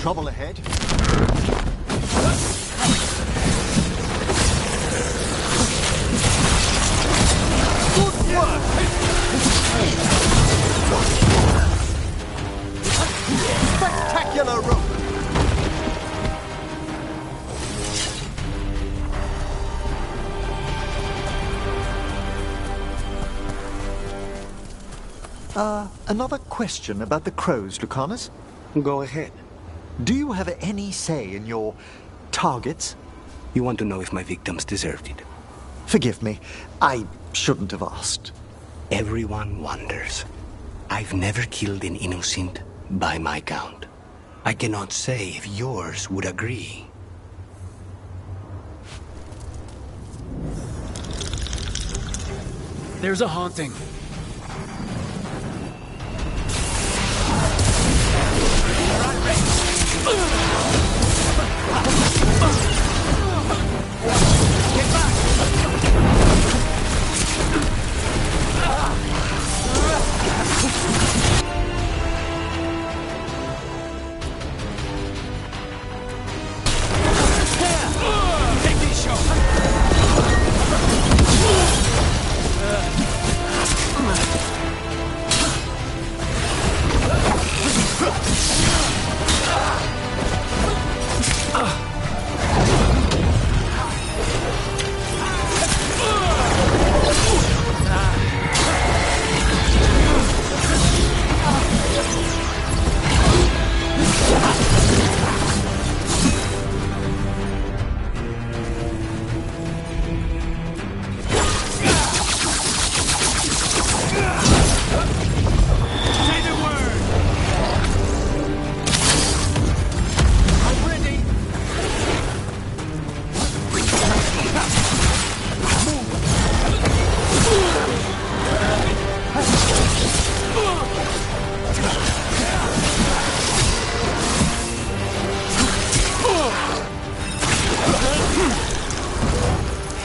trouble ahead? Good work! Spectacular rope! Another question about the crows, Lucanus. Go ahead. Do you have any say in your targets? You want to know if my victims deserved it? Forgive me, I shouldn't have asked. Everyone wonders. I've never killed an innocent by my count. I cannot say if yours would agree. There's a haunting.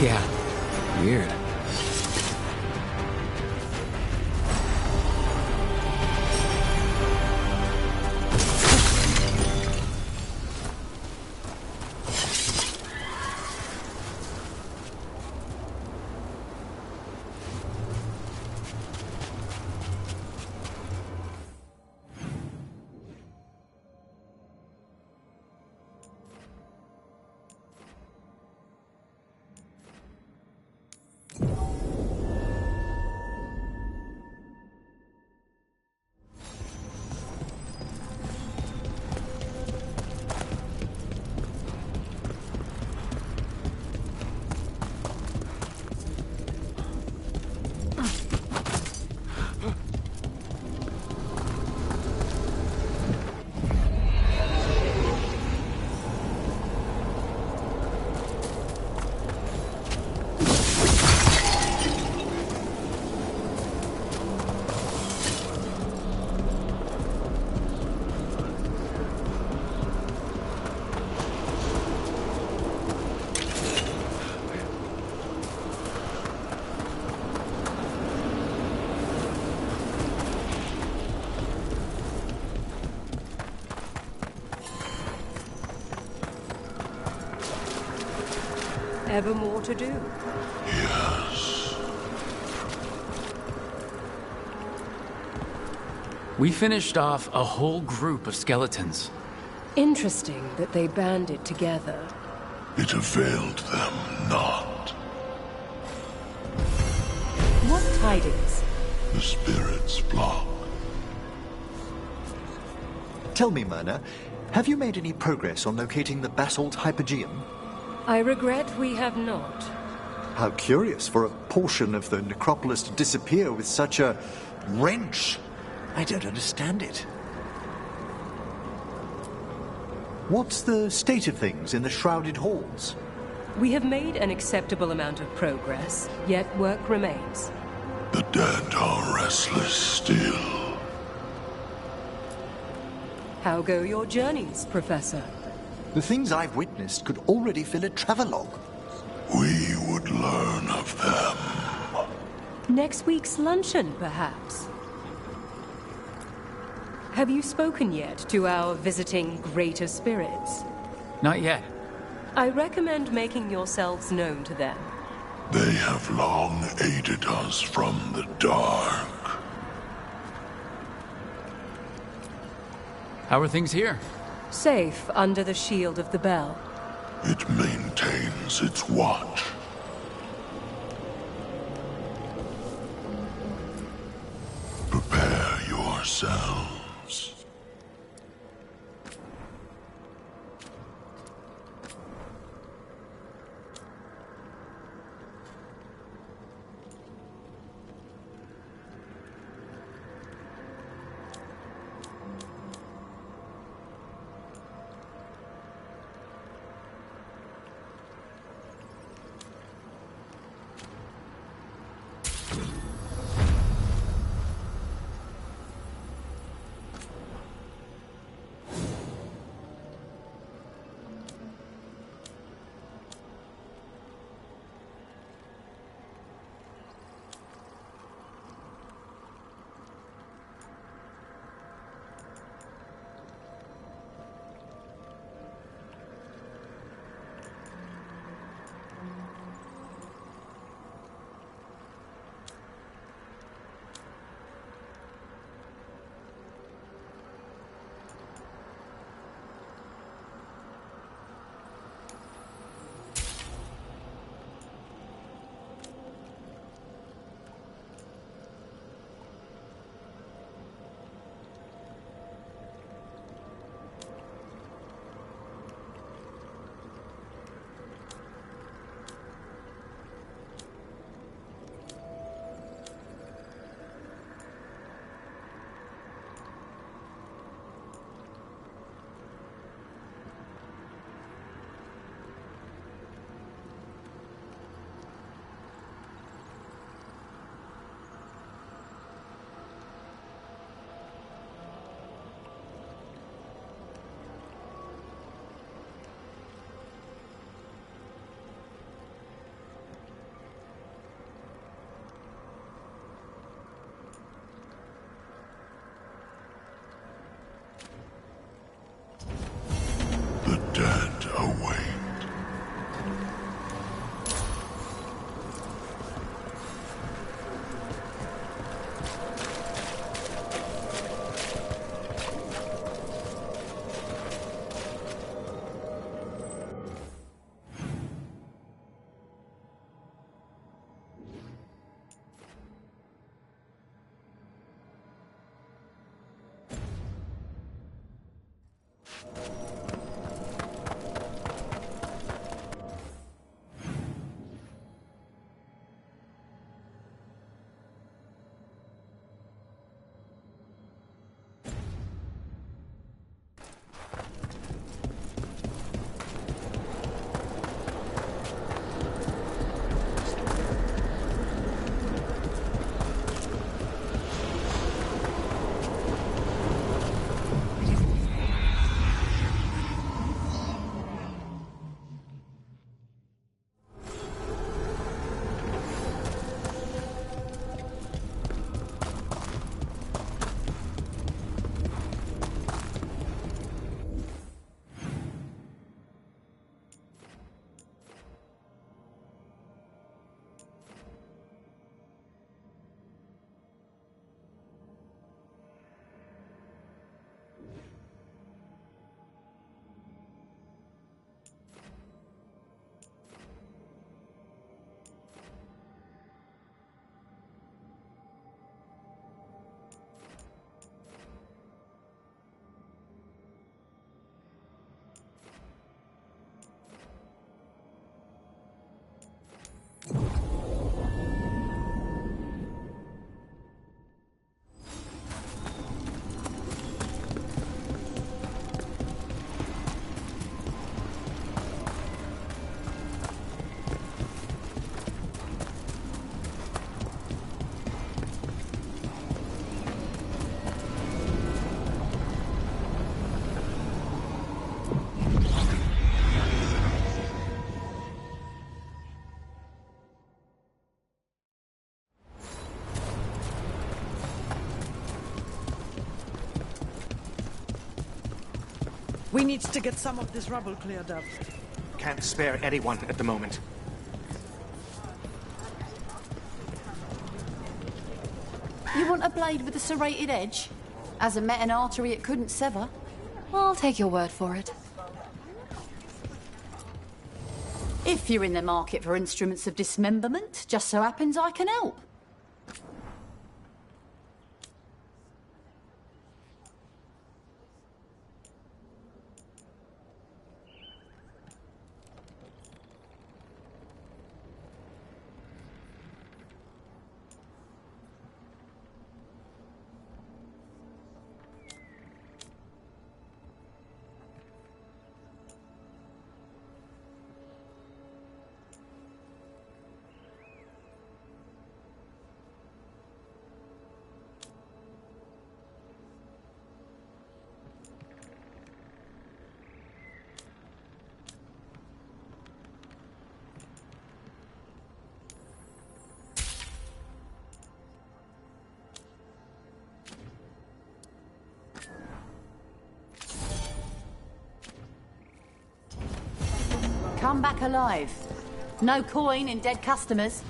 Yeah, weird. Ever more to do? Yes. We finished off a whole group of skeletons. Interesting that they banded together. It availed them not. What tidings? The spirits block. Tell me, Myrna, have you made any progress on locating the basalt hypogeum? I regret we have not. How curious for a portion of the necropolis to disappear with such a wrench. I don't understand it. What's the state of things in the shrouded halls? We have made an acceptable amount of progress, yet work remains. The dead are restless still. How go your journeys, Professor? The things I've witnessed could already fill a travelogue. We would learn of them. Next week's luncheon, perhaps? Have you spoken yet to our visiting greater spirits? Not yet. I recommend making yourselves known to them. They have long aided us from the dark. How are things here? Safe under the shield of the bell. It maintains its watch. Prepare yourselves. We need to get some of this rubble cleared up. Can't spare anyone at the moment. You want a blade with a serrated edge? Hasn't met an artery it couldn't sever? I'll take your word for it. If you're in the market for instruments of dismemberment, just so happens I can help. Come back alive. No coin in dead customers.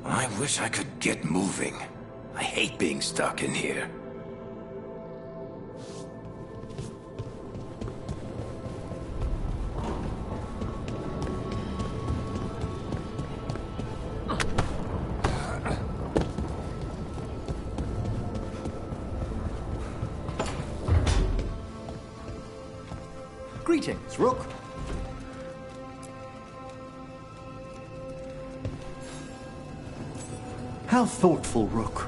I wish I could get moving. I hate being stuck in here. Greetings, Rook. How thoughtful, Rook.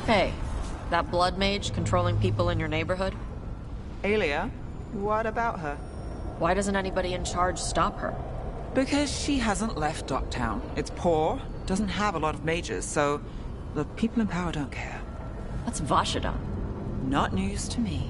Hey, that blood mage controlling people in your neighborhood? Alia? What about her? Why doesn't anybody in charge stop her? Because she hasn't left Docktown. It's poor, doesn't have a lot of mages, so the people in power don't care. That's Vashida. Not news to me.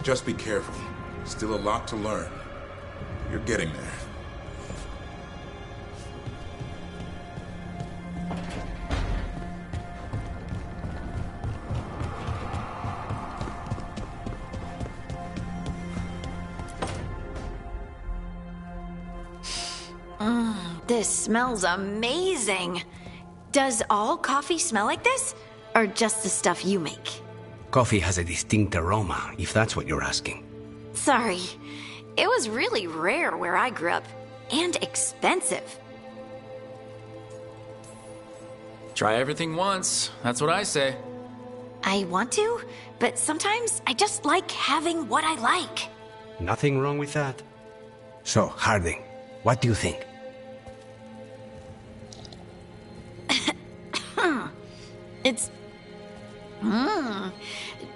Just be careful. Still a lot to learn. You're getting there. This smells amazing. Does all coffee smell like this? Or just the stuff you make? Coffee has a distinct aroma, if that's what you're asking. Sorry. It was really rare where I grew up. And expensive. Try everything once. That's what I say. I want to, but sometimes I just like having what I like. Nothing wrong with that. So, Harding, what do you think? It's...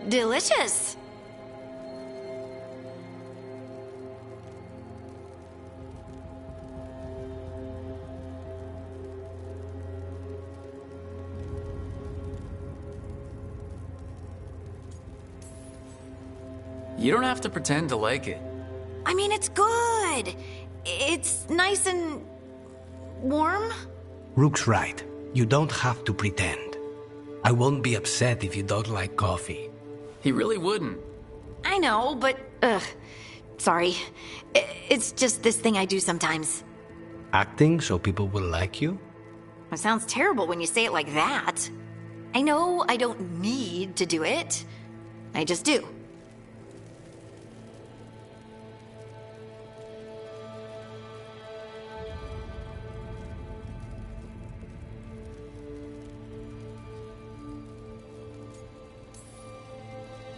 delicious. You don't have to pretend to like it. I mean, it's good. It's nice and... warm? Rook's right. You don't have to pretend. I won't be upset if you don't like coffee. He really wouldn't. I know, but... sorry. It's just this thing I do sometimes. Acting so people will like you? It sounds terrible when you say it like that. I know I don't need to do it. I just do.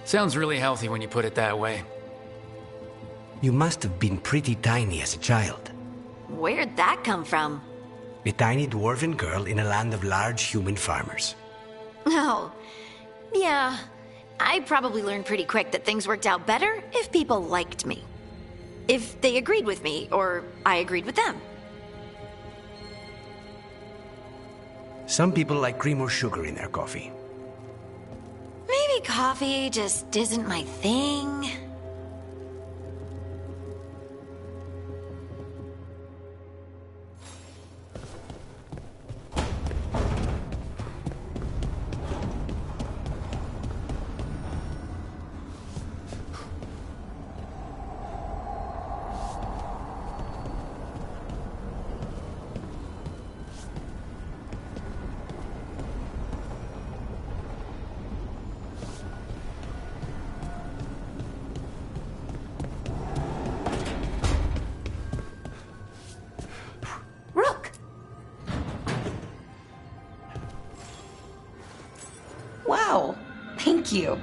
Sounds really healthy when you put it that way. You must have been pretty tiny as a child. Where'd that come from? A tiny dwarven girl in a land of large human farmers. Oh, yeah. I probably learned pretty quick that things worked out better if people liked me. If they agreed with me, or I agreed with them. Some people like cream or sugar in their coffee. Maybe coffee just isn't my thing. Wow, thank you.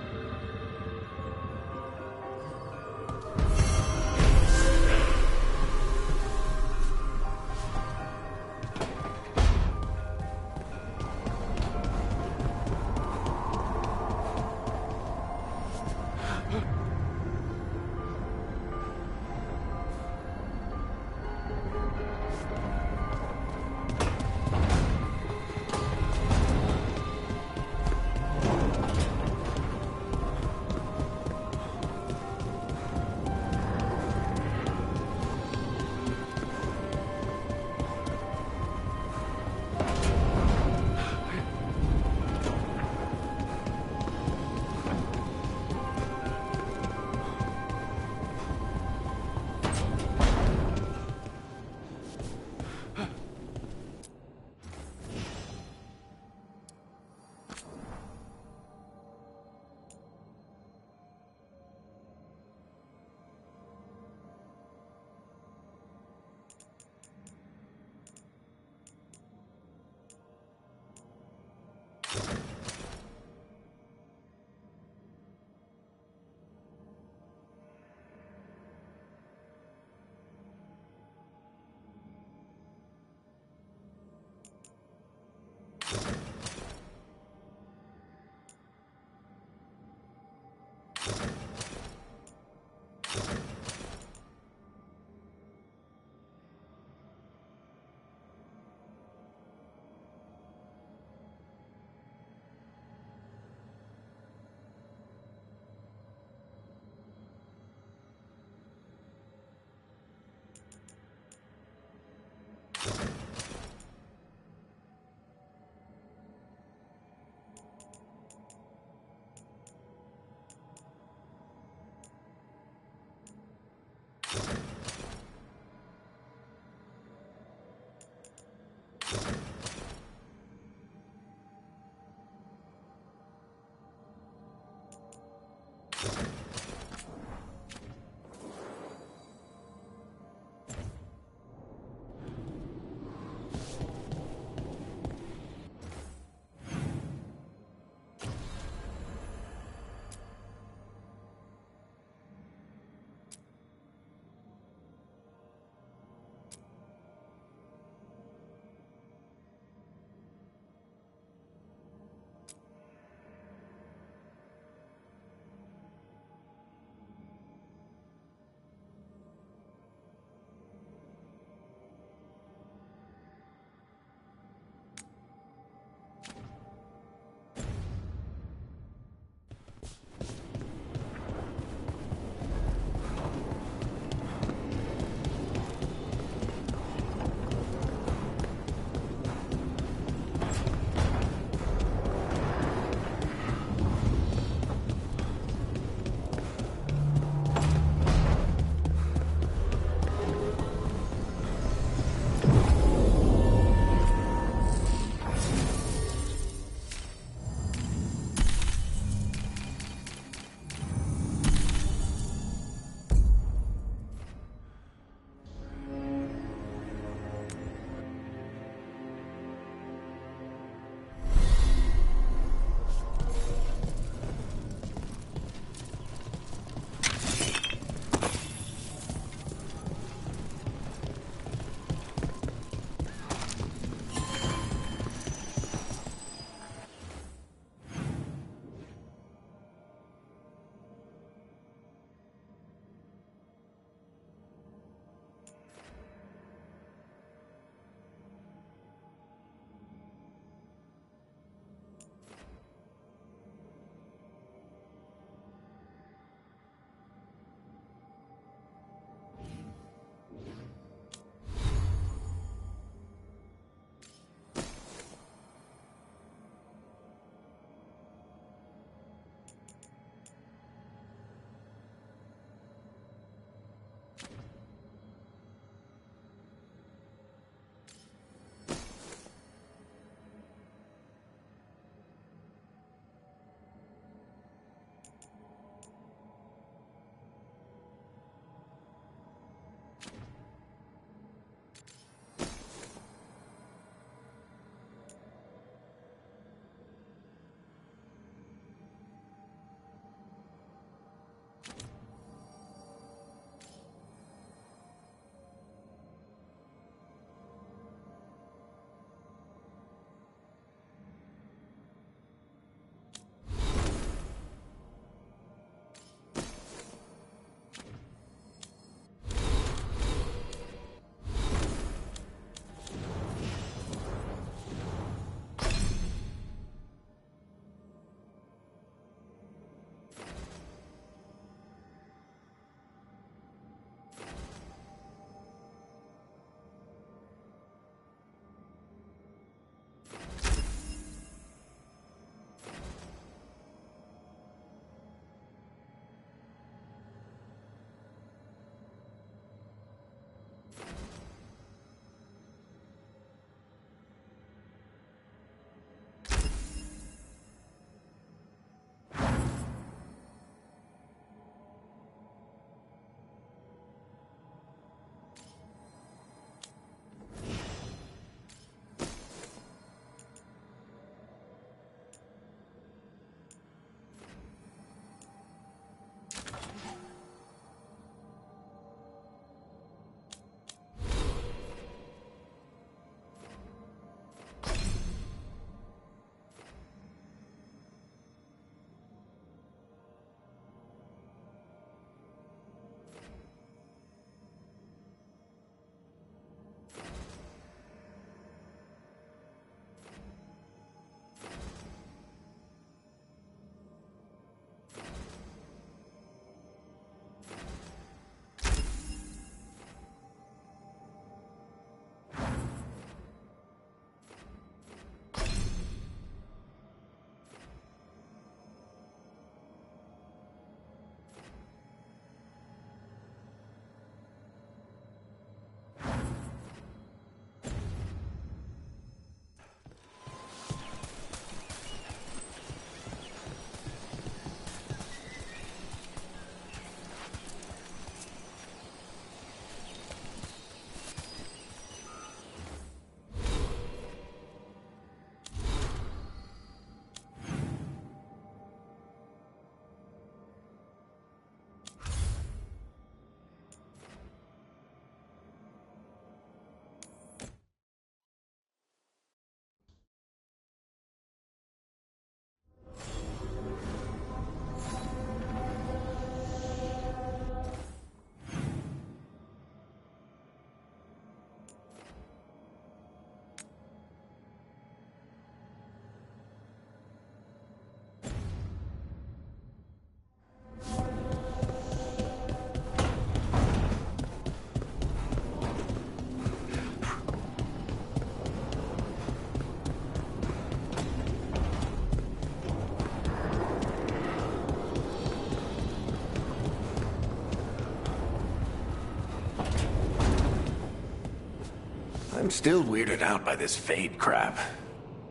I'm still weirded out by this fade crap.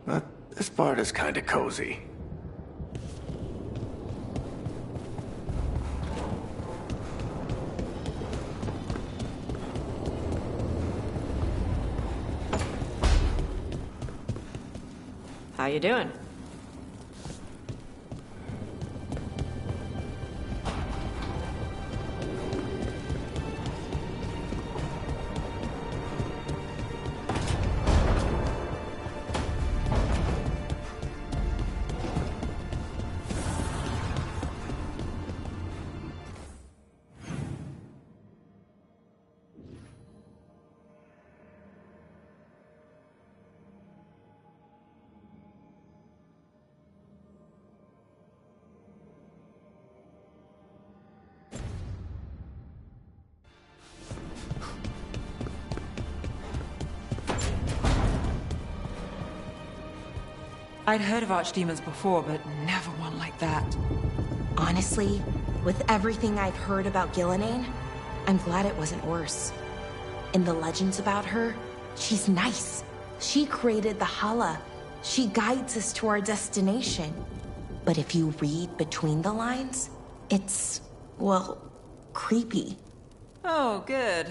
But this part is kinda cozy. How you doing? I'd heard of archdemons before, but never one like that. Honestly, with everything I've heard about Gillenane, I'm glad it wasn't worse. In the legends about her, she's nice. She created the Hala. She guides us to our destination. But if you read between the lines, it's, well, creepy. Oh, good.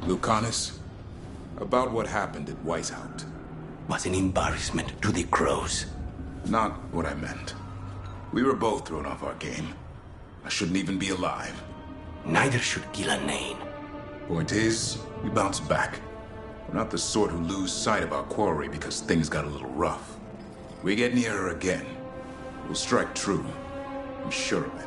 Lucanus, about what happened at Weishaupt. Was an embarrassment to the crows. Not what I meant. We were both thrown off our game. I shouldn't even be alive. Neither should Gillenane. Point is, we bounced back. We're not the sort who lose sight of our quarry because things got a little rough. We get near her again, we'll strike true. I'm sure of it.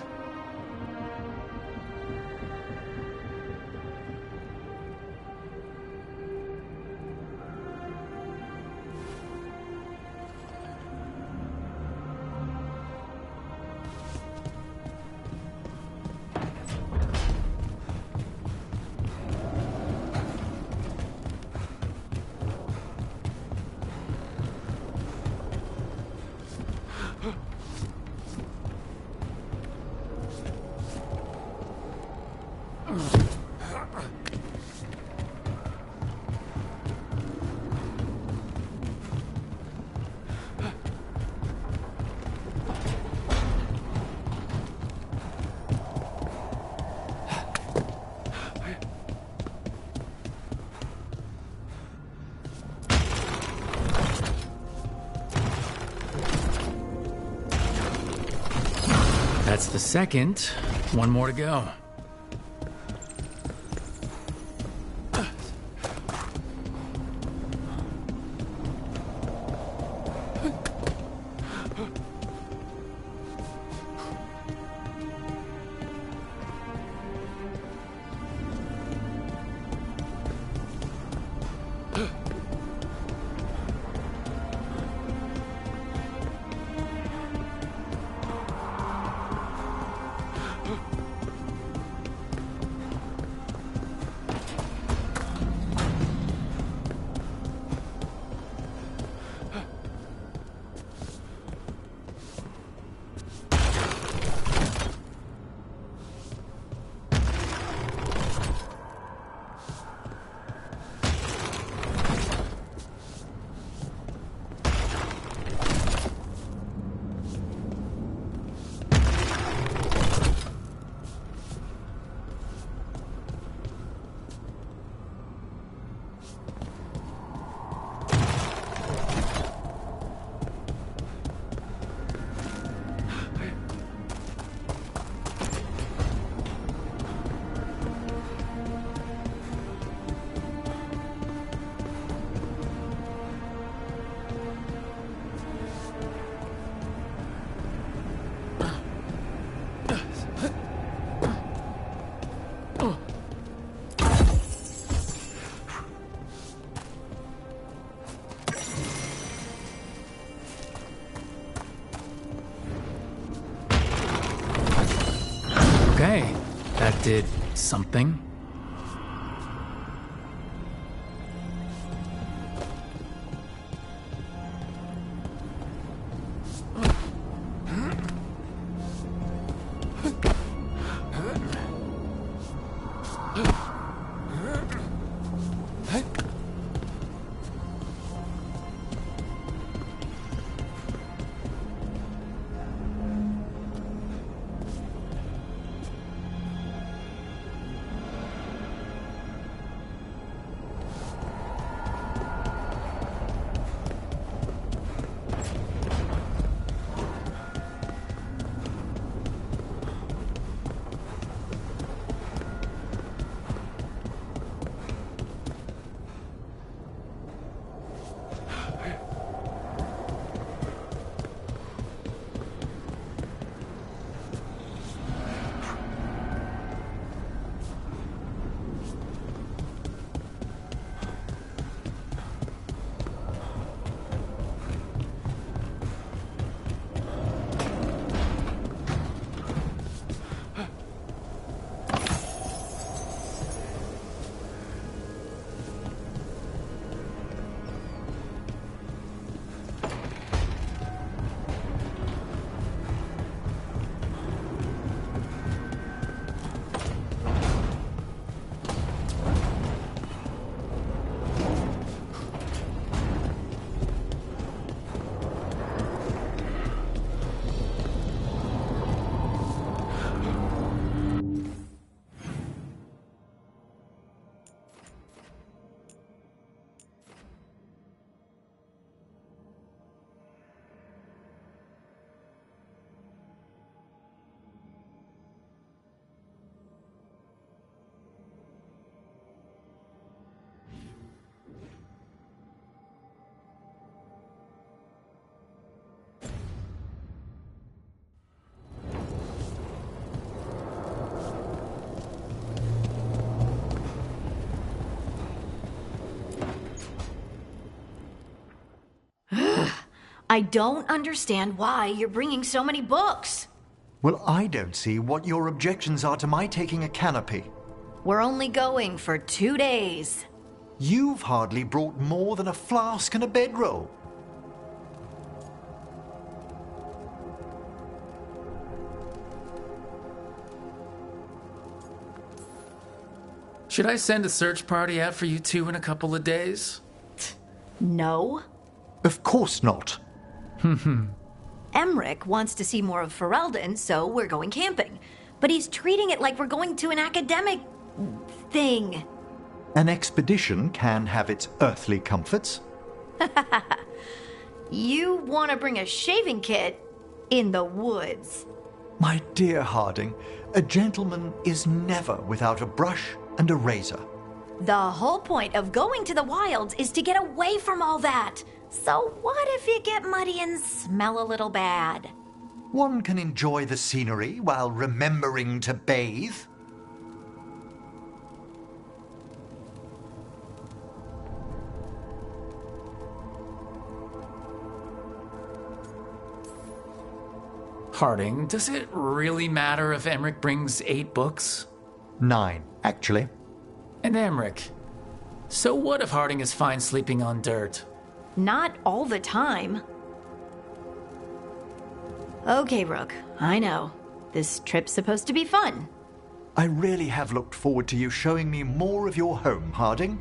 That's the second. One more to go. Okay, that did something. I don't understand why you're bringing so many books. Well, I don't see what your objections are to my taking a canopy. We're only going for 2 days. You've hardly brought more than a flask and a bedroll. Should I send a search party out for you two in a couple of days? No. Of course not. Emmerich wants to see more of Ferelden, so we're going camping. But he's treating it like we're going to an academic thing. An expedition can have its earthly comforts. You want to bring a shaving kit in the woods. My dear Harding, a gentleman is never without a brush and a razor. The whole point of going to the wilds is to get away from all that. So what if you get muddy and smell a little bad? One can enjoy the scenery while remembering to bathe. Harding, does it really matter if Emmerich brings 8 books? 9, actually. And Emmerich, so what if Harding is fine sleeping on dirt? Not all the time. Okay, Rook, I know. This trip's supposed to be fun. I really have looked forward to you showing me more of your home, Harding.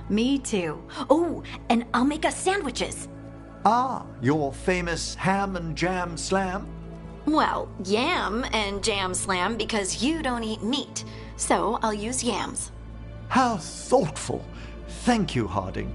Me too. Oh, and I'll make us sandwiches. Ah, your famous ham and jam slam? Well, yam and jam slam because you don't eat meat. So I'll use yams. How thoughtful. Thank you, Harding.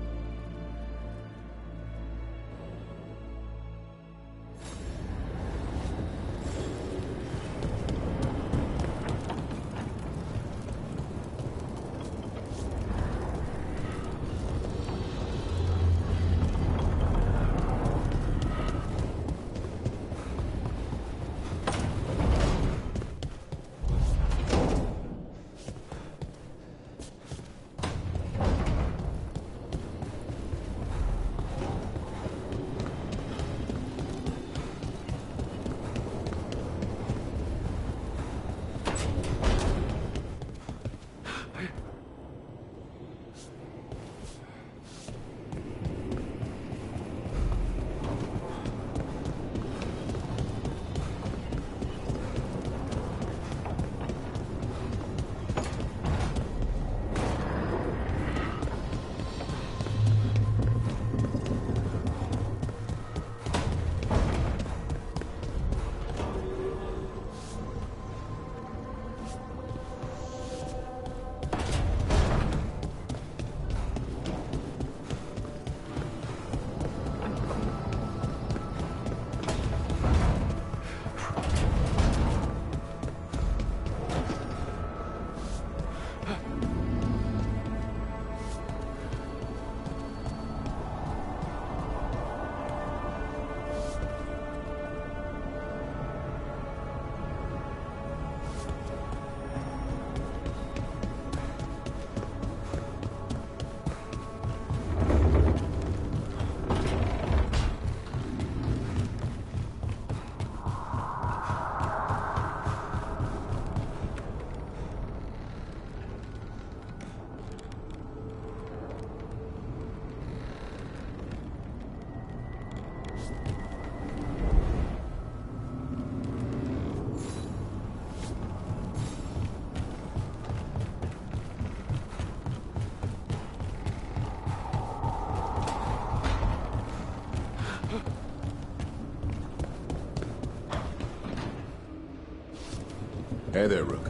Hey there, Rook.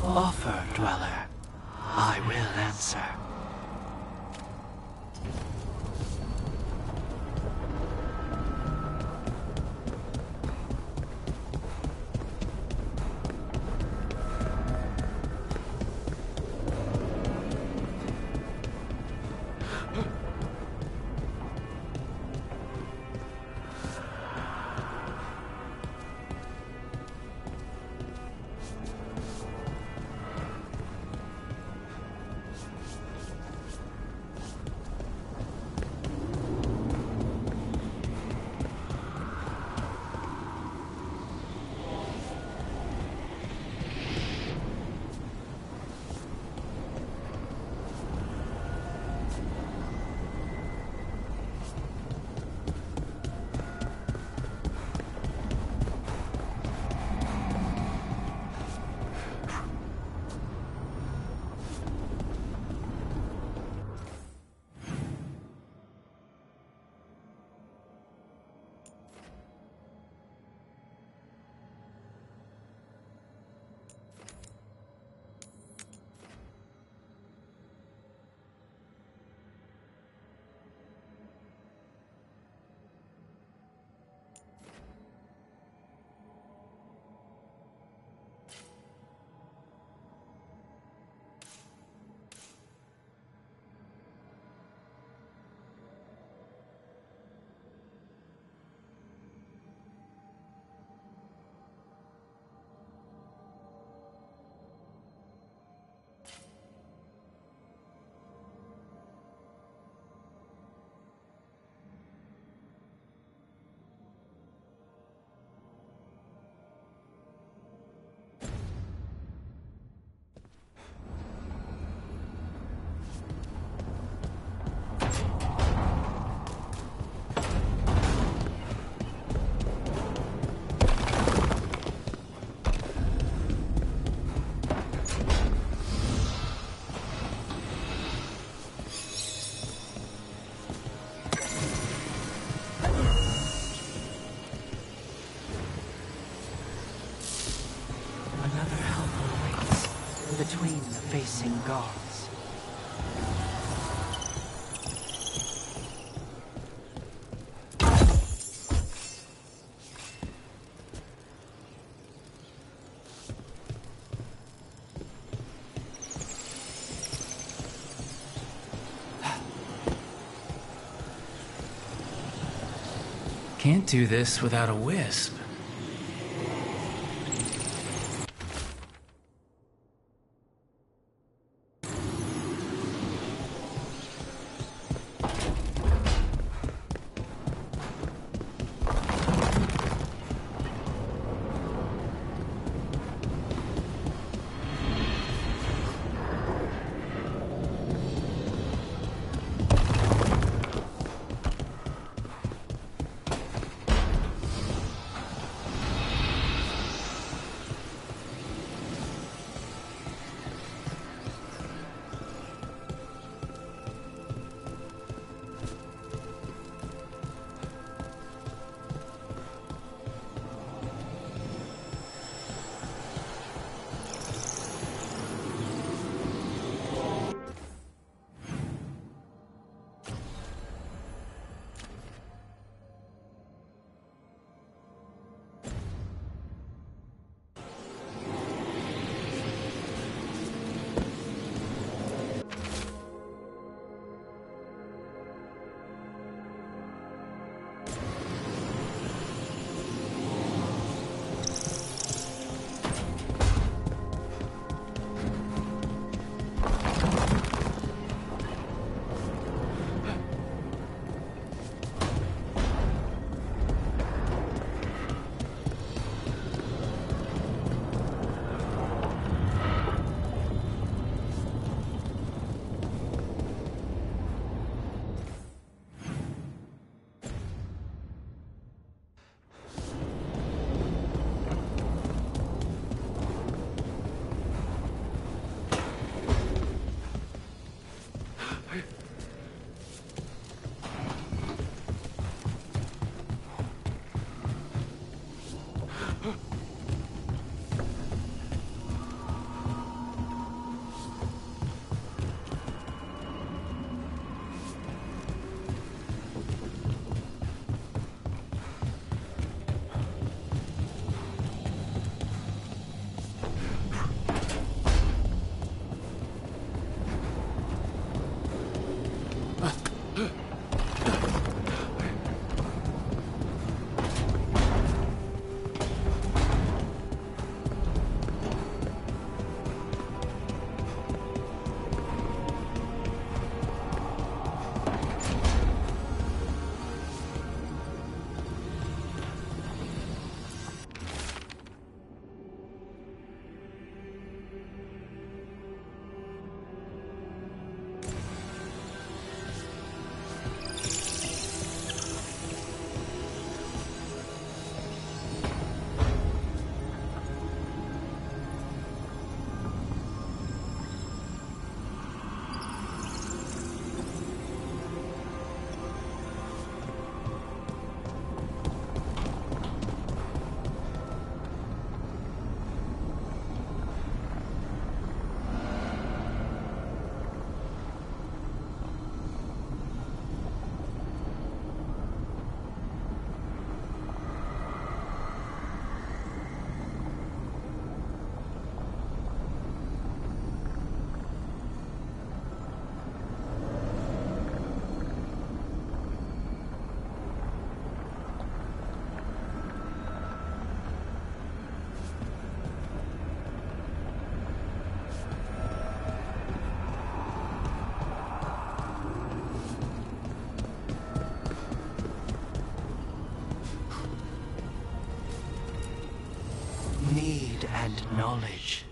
Offer, Dweller. I will answer. Between the facing guards. Can't do this without a wisp. Need and knowledge.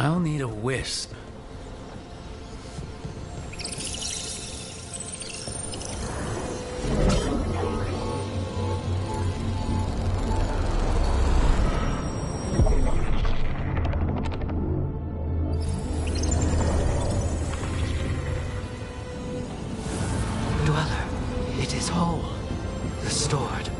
I'll need a wisp. Dweller, it is whole, restored.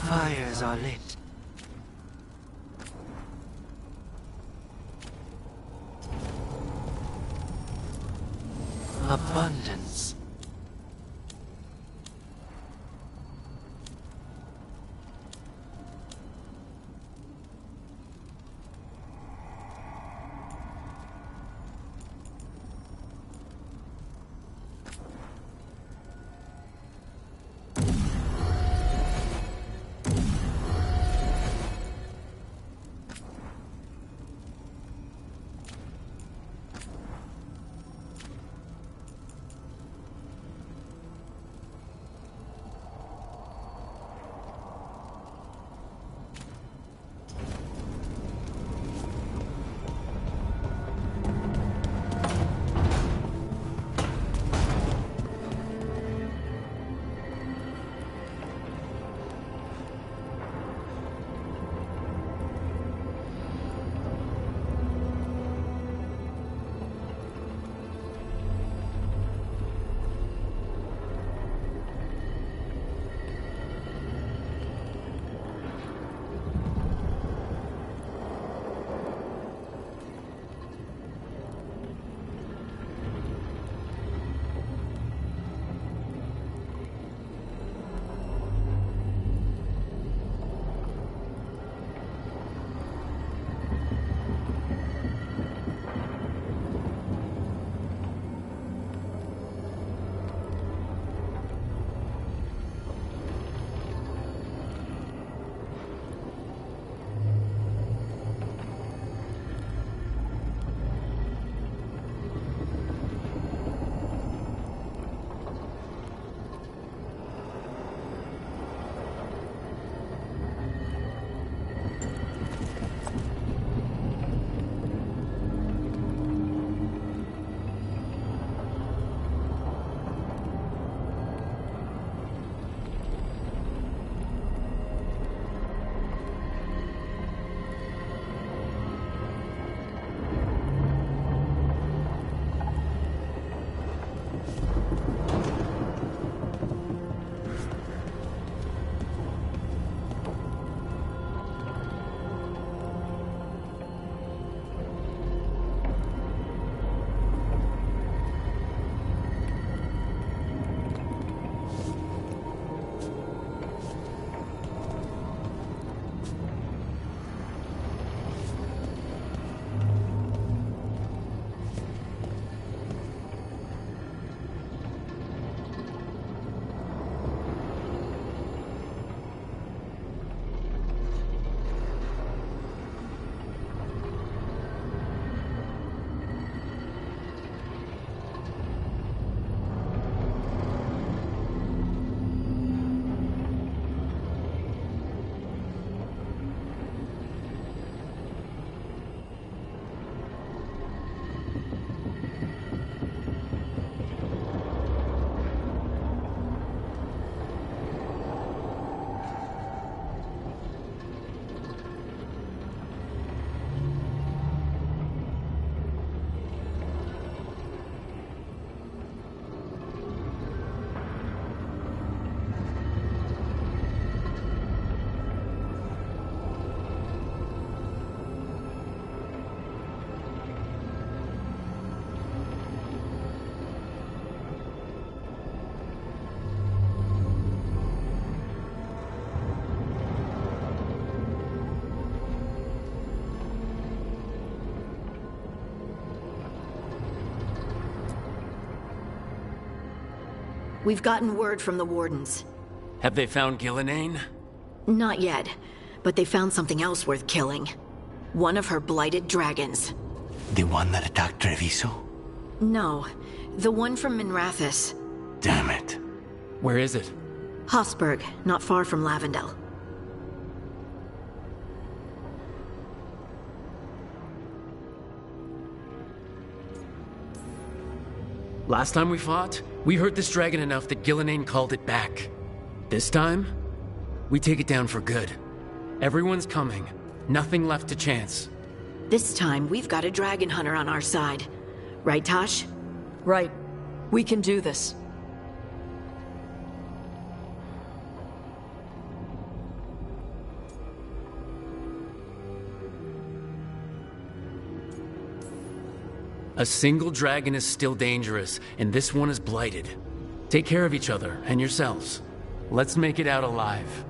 fires are lit. Abundance. We've gotten word from the Wardens. Have they found Gillenane? Not yet, but they found something else worth killing. One of her blighted dragons. The one that attacked Treviso? No, the one from Minrathous. Damn it. Where is it? Hossberg, not far from Lavendel. Last time we fought, we hurt this dragon enough that Gillenane called it back. This time, we take it down for good. Everyone's coming. Nothing left to chance. This time, we've got a dragon hunter on our side. Right, Tosh? Right. We can do this. A single dragon is still dangerous, and this one is blighted. Take care of each other and yourselves. Let's make it out alive.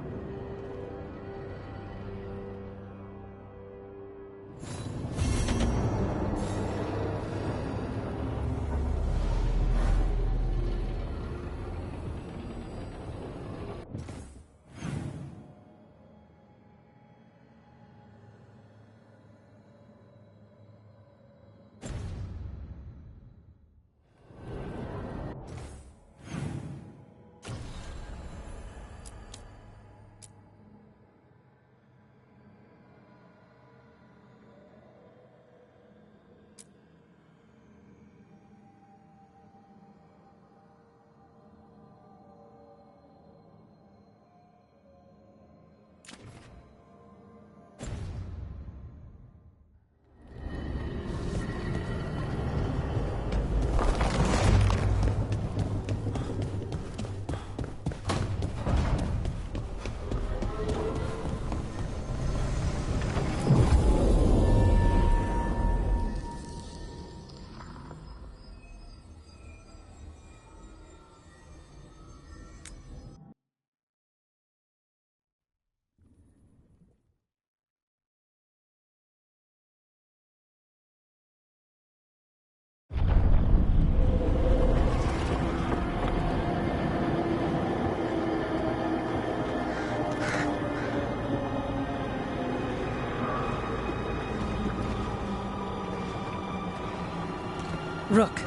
Rook,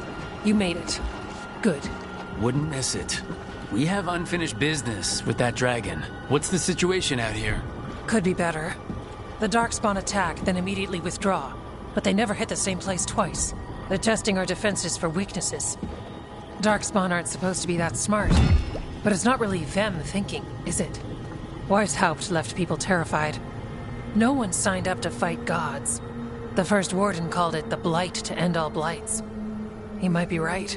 you made it. Good. Wouldn't miss it. We have unfinished business with that dragon. What's the situation out here? Could be better. The Darkspawn attack, then immediately withdraw. But they never hit the same place twice. They're testing our defenses for weaknesses. Darkspawn aren't supposed to be that smart. But it's not really them thinking, is it? Weishaupt left people terrified. No one signed up to fight gods. The first warden called it the blight to end all blights. He might be right.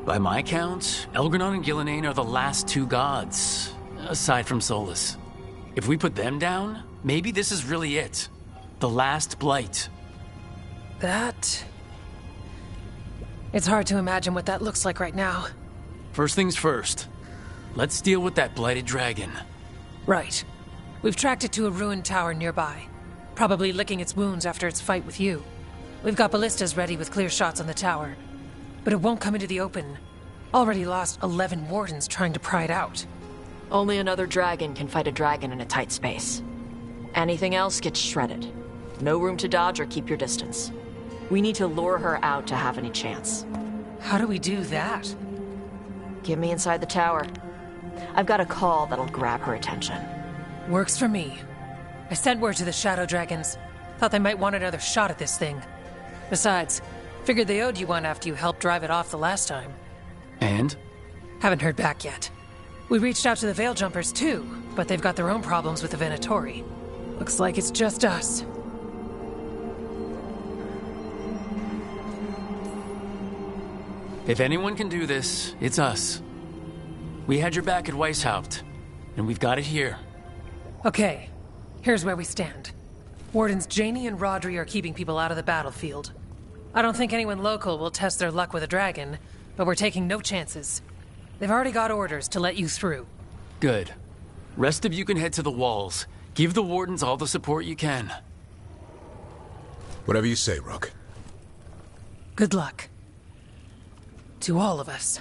By my count, Elgranon and Gillenane are the last two gods, aside from Solus. If we put them down, maybe this is really it. The last blight. That... It's hard to imagine what that looks like right now. First things first. Let's deal with that blighted dragon. Right. We've tracked it to a ruined tower nearby. Probably licking its wounds after its fight with you. We've got ballistas ready with clear shots on the tower. But it won't come into the open. Already lost 11 wardens trying to pry it out. Only another dragon can fight a dragon in a tight space. Anything else gets shredded. No room to dodge or keep your distance. We need to lure her out to have any chance. How do we do that? Get me inside the tower. I've got a call that'll grab her attention. Works for me. I sent word to the Shadow Dragons. Thought they might want another shot at this thing. Besides, figured they owed you one after you helped drive it off the last time. And? Haven't heard back yet. We reached out to the Veil Jumpers too, but they've got their own problems with the Venatori. Looks like it's just us. If anyone can do this, it's us. We had your back at Weishaupt, and we've got it here. Okay, here's where we stand. Wardens Janey and Rodri are keeping people out of the battlefield. I don't think anyone local will test their luck with a dragon, but we're taking no chances. They've already got orders to let you through. Good. Rest of you can head to the walls. Give the wardens all the support you can. Whatever you say, Rook. Good luck. To all of us.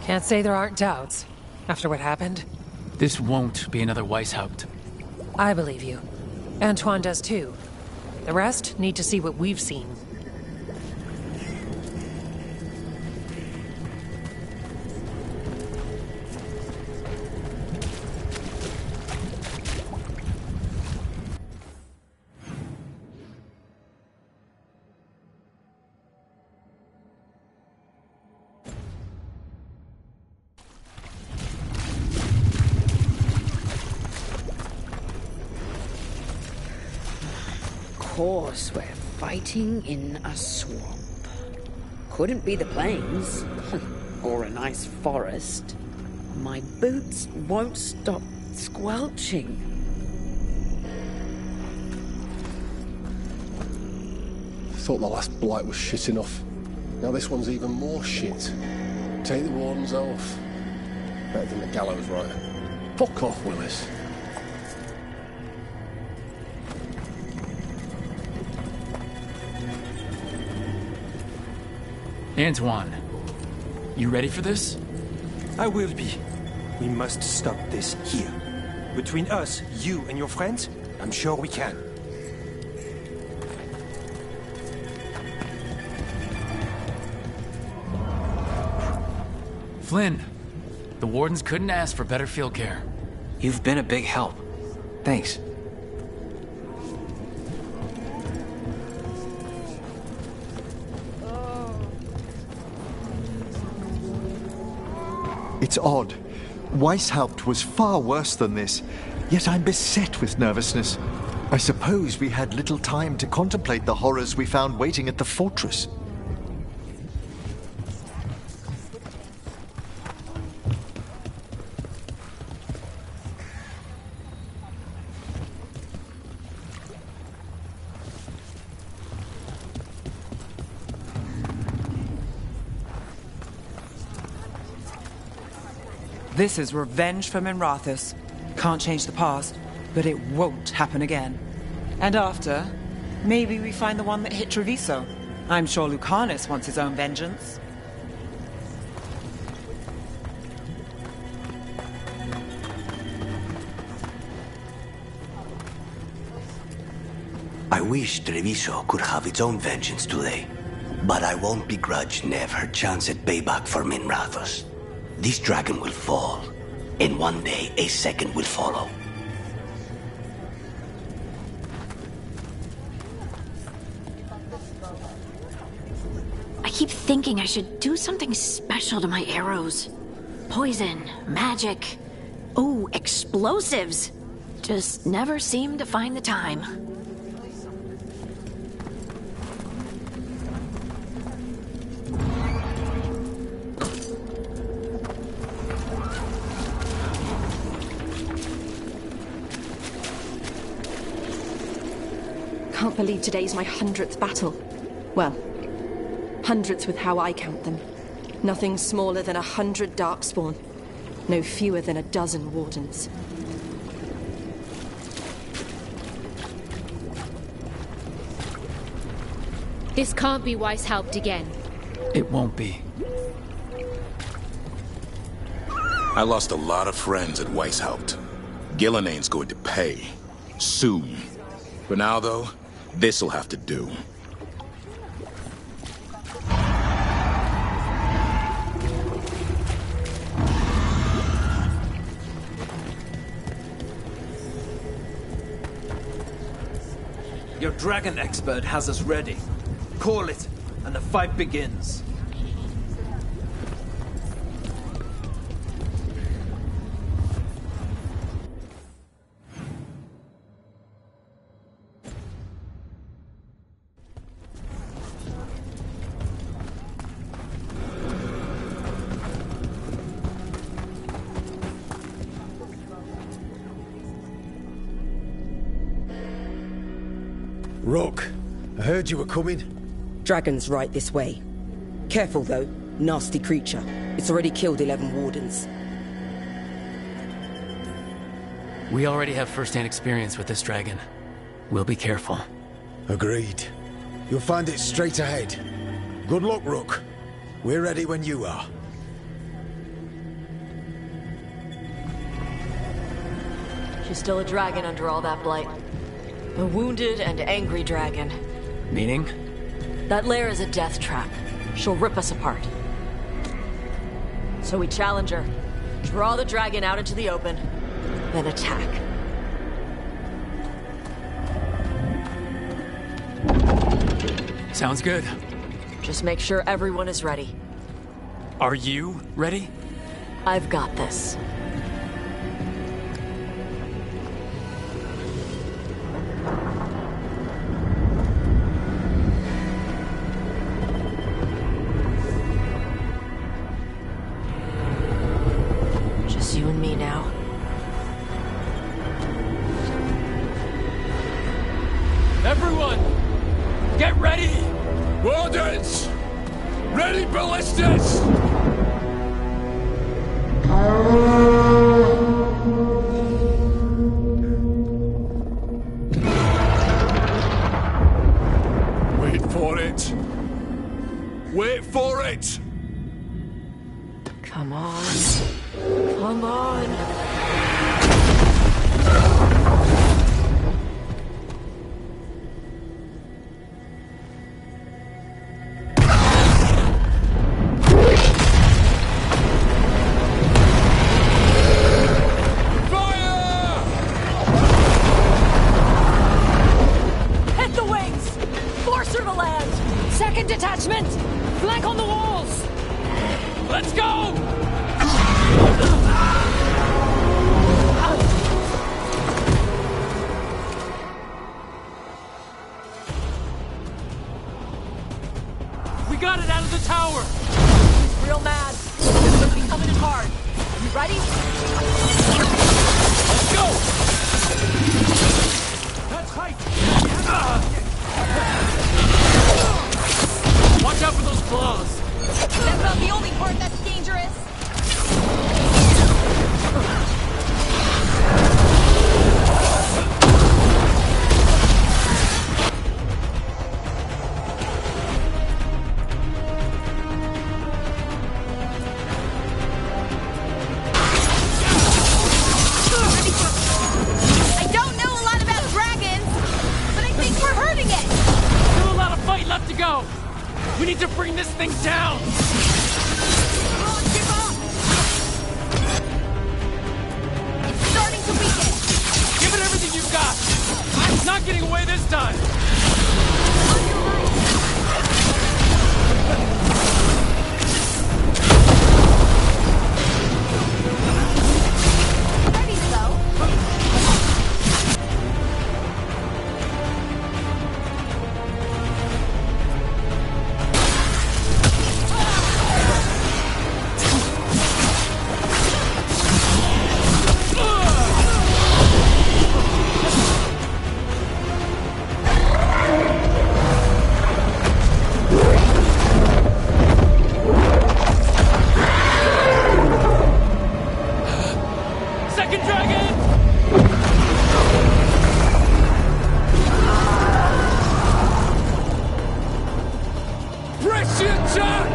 Can't say there aren't doubts, after what happened. This won't be another Weishaupt. I believe you. Antoine does too. The rest need to see what we've seen. course, we're fighting in a swamp. Couldn't be the plains, or a nice forest. My boots won't stop squelching. Thought the last blight was shit enough. Now this one's even more shit. Take the wardens off. Better than the gallows, right? Fuck off, Willis. Antoine, you ready for this? I will be. We must stop this here. Between us, you and your friends, I'm sure we can. Flynn, the wardens couldn't ask for better field care. You've been a big help. Thanks. It's odd. Weishaupt was far worse than this, yet I'm beset with nervousness. I suppose we had little time to contemplate the horrors we found waiting at the fortress. This is revenge for Minrathous. Can't change the past, but it won't happen again. And after, maybe we find the one that hit Treviso. I'm sure Lucanus wants his own vengeance. I wish Treviso could have its own vengeance today, but I won't begrudge Nev her chance at payback for Minrathous. This dragon will fall, and one day a second will follow. I keep thinking I should do something special to my arrows. Poison, magic, oh, explosives. Just never seem to find the time. Can't believe today's my 100th battle. Well, hundreds with how I count them. Nothing smaller than 100 Darkspawn. No fewer than a dozen Wardens. This can't be Weishaupt again. It won't be. I lost a lot of friends at Weishaupt. Gillenane's going to pay. Soon. For now, though, this'll have to do. Your dragon expert has us ready. Call it, and the fight begins. Rook, I heard you were coming. Dragon's right this way. Careful, though. Nasty creature. It's already killed 11 Wardens. We already have first-hand experience with this dragon. We'll be careful. Agreed. You'll find it straight ahead. Good luck, Rook. We're ready when you are. She's still a dragon under all that blight. A wounded and angry dragon. Meaning? That lair is a death trap. She'll rip us apart. So we challenge her, draw the dragon out into the open, then attack. Sounds good. Just make sure everyone is ready. Are you ready? I've got this. now. Everyone! Get ready! Wardens! Ready ballistas! Wait for it! Wait for it! Come on. Come on. Hit the wings! Force her to land! Second detachment! Flank on the walls! Let's go! We got it out of the tower! He's real mad. It's gonna be coming in hard. You ready? Let's go! That's right! Watch out for those claws! That's not the only part that's dangerous. I don't know a lot about dragons, but I think we're hurting it. Still a lot of fight left to go! We need to bring this thing down! It's starting to weaken. Give it everything you've got! It's not getting away this time! Ready, though. Second dragon! Press the attack!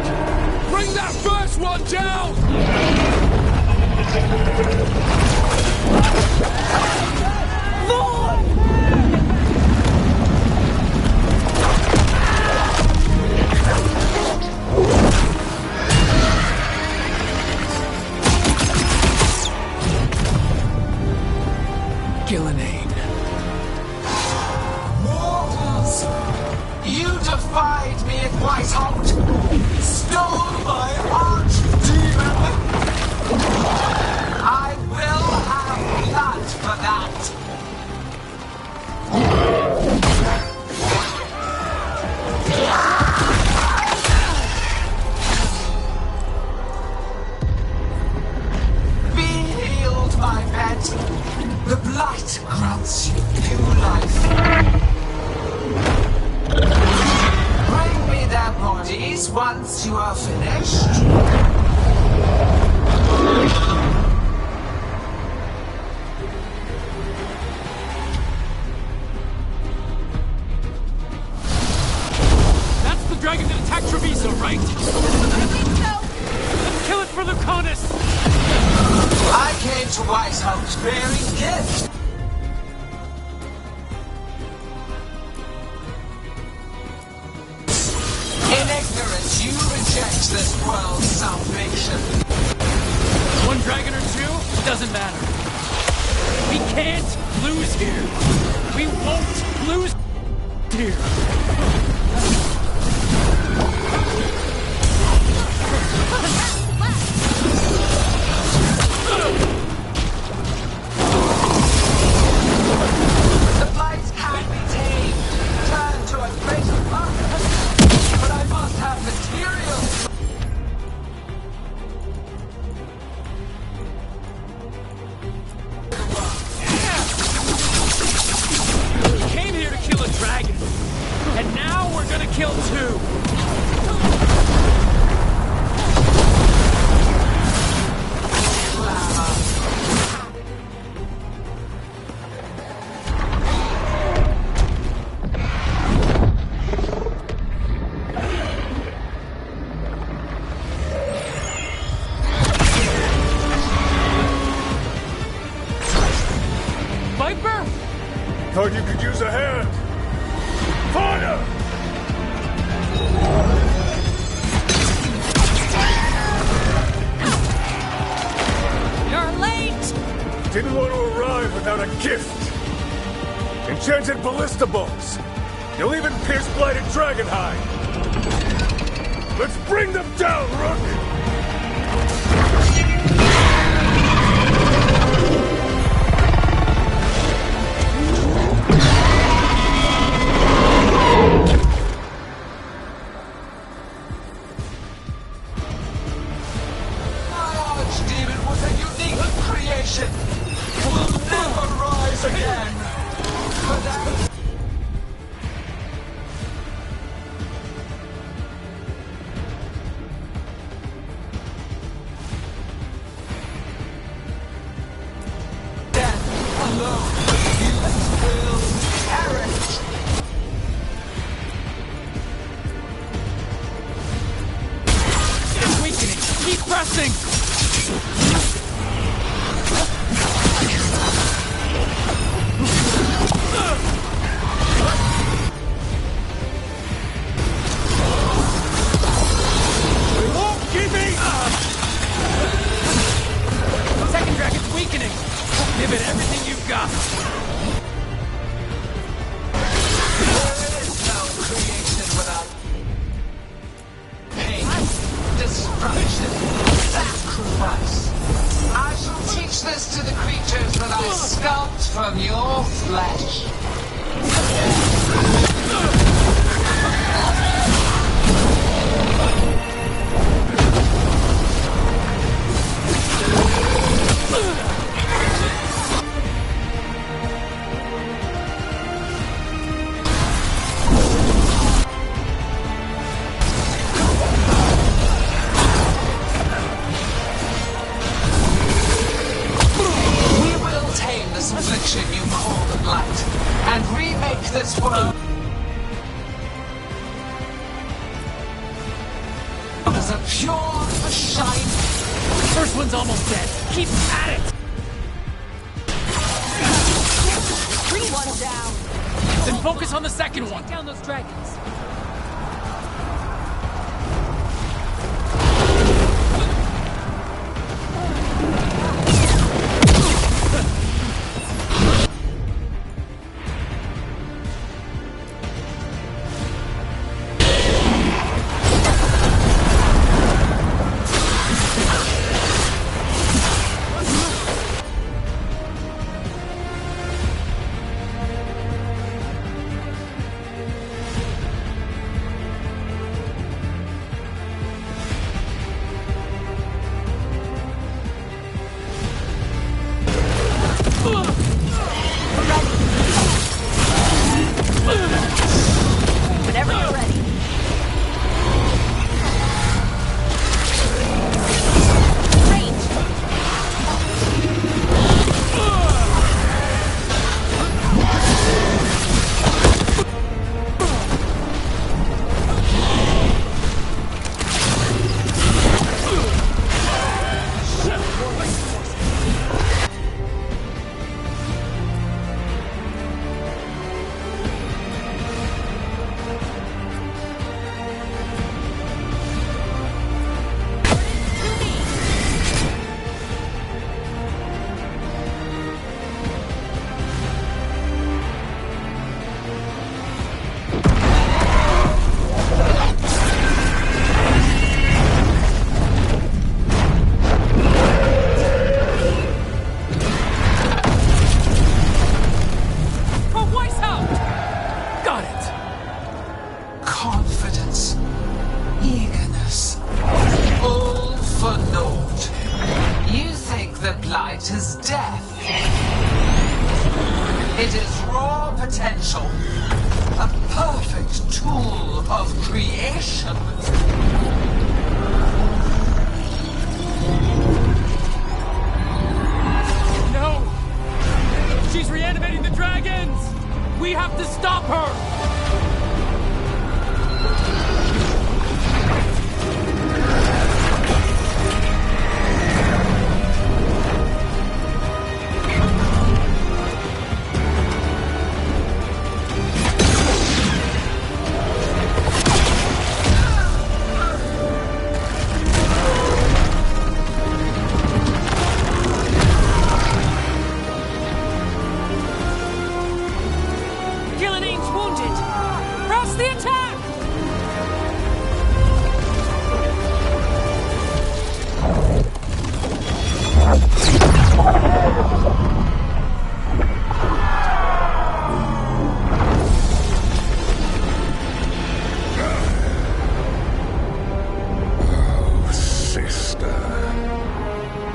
Bring that first one down! Gillenane. Mortals! You defied me at Whitehout! Stole my archdemon! I will have blood for that! Be healed, my pet! The blight grants you new life. Bring me their bodies once you are finished. That's the dragon that attacked Treviso, right? I think so. Let's kill it for Lucanus! I came to Whitehouse bearing gifts. In ignorance, you reject this world's salvation. One dragon or two, doesn't matter. We can't lose here. We won't lose here. The blight can be tamed, turned to a greater purpose, but I must have materials. Thought you could use a hand. Fire! You're late! Didn't want to arrive without a gift. Enchanted ballista bolts. You'll even pierce blighted dragon hide. Let's bring them down, Rook!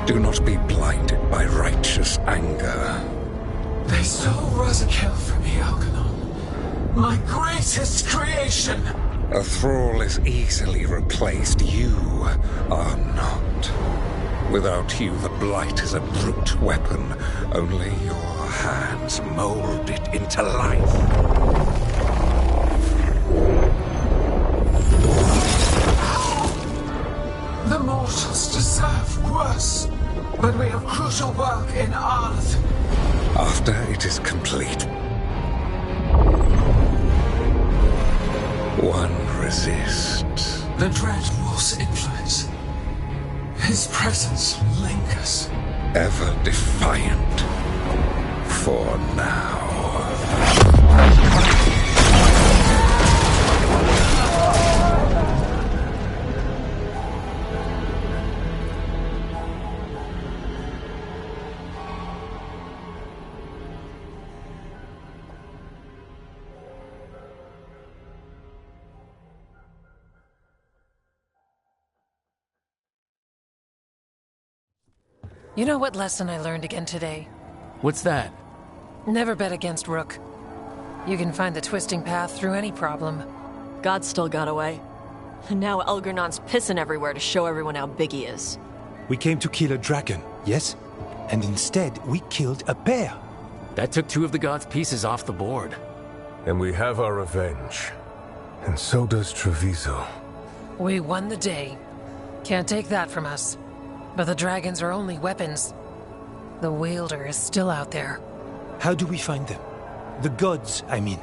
Do not be blinded by righteous anger. They stole Razakel from me, Algernon. My greatest creation! A thrall is easily replaced. You are not. Without you, the Blight is a brute weapon. Only your hands mold it into life. The mortals deserve worse, but we have crucial work in Arleth. After it is complete, one resists. The Dread Wolf's influence. His presence lingers. Ever defiant. For now. You know what lesson I learned again today? What's that? Never bet against Rook. You can find the twisting path through any problem. God still got away. And now Elgernon's pissing everywhere to show everyone how big he is. We came to kill a dragon, yes? And instead, we killed a bear. That took 2 of the gods' pieces off the board. And we have our revenge. And so does Treviso. We won the day. Can't take that from us. But the dragons are only weapons. The wielder is still out there. How do we find them? The gods, I mean.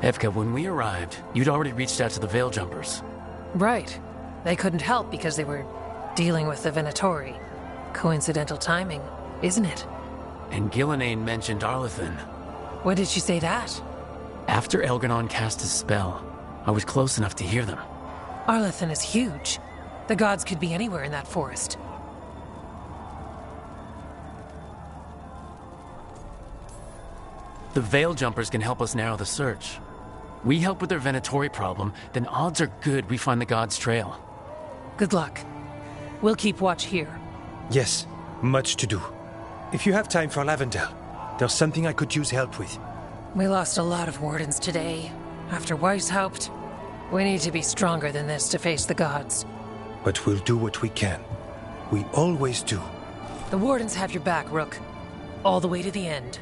Evka, when we arrived, you'd already reached out to the Veil Jumpers. Right. They couldn't help because they were dealing with the Venatori. Coincidental timing, isn't it? And Gillenane mentioned Arlethan. When did she say that? After Elgernon cast his spell, I was close enough to hear them. Arlethan is huge. The gods could be anywhere in that forest. The Veil Jumpers can help us narrow the search. We help with their Venatori problem, then odds are good we find the gods' trail. Good luck. We'll keep watch here. Yes, much to do. If you have time for Lavendel, there's something I could use help with. We lost a lot of wardens today. After Weishaupt, we need to be stronger than this to face the gods. But we'll do what we can. We always do. The wardens have your back, Rook. All the way to the end.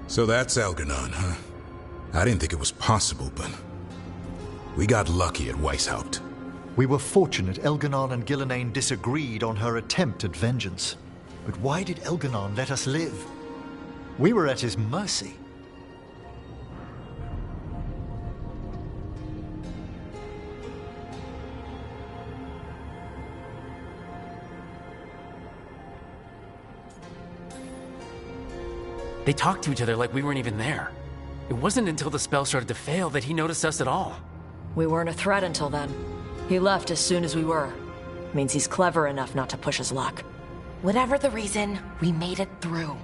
So that's Algernon, huh? I didn't think it was possible, but we got lucky at Weishaupt. We were fortunate Elgernon and Gillenane disagreed on her attempt at vengeance. But why did Elgernon let us live? We were at his mercy. They talked to each other like we weren't even there. It wasn't until the spell started to fail that he noticed us at all. We weren't a threat until then. He left as soon as we were. Means he's clever enough not to push his luck. Whatever the reason, we made it through.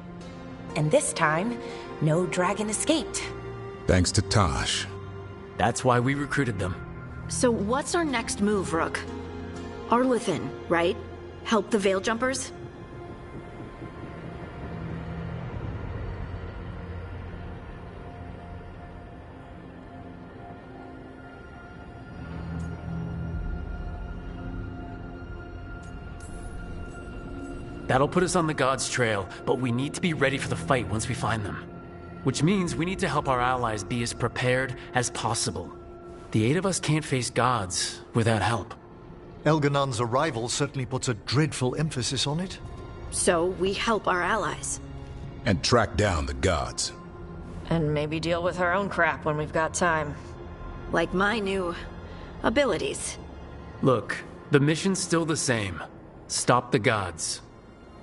And this time, no dragon escaped. Thanks to Tosh. That's why we recruited them. So what's our next move, Rook? Arlethan, right? Help the Veil Jumpers? That'll put us on the gods' trail, but we need to be ready for the fight once we find them. Which means we need to help our allies be as prepared as possible. The 8 of us can't face gods without help. Elgernon's arrival certainly puts a dreadful emphasis on it. So we help our allies. And track down the gods. And maybe deal with our own crap when we've got time. Like my new abilities. Look, the mission's still the same. Stop the gods.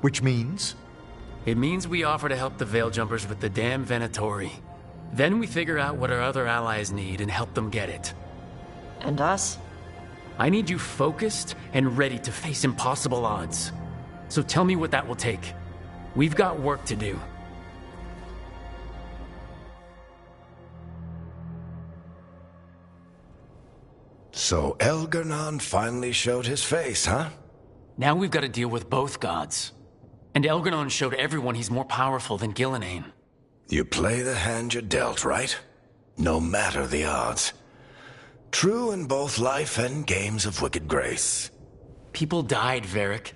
Which means? It means we offer to help the Veiljumpers with the damn Venatori. Then we figure out what our other allies need and help them get it. And us? I need you focused and ready to face impossible odds. So tell me what that will take. We've got work to do. So Elgar'nan finally showed his face, huh? Now we've got to deal with both gods. And Elgar'nan showed everyone he's more powerful than Gillenane. You play the hand you're dealt, right? No matter the odds. True in both life and games of wicked grace. People died, Varric.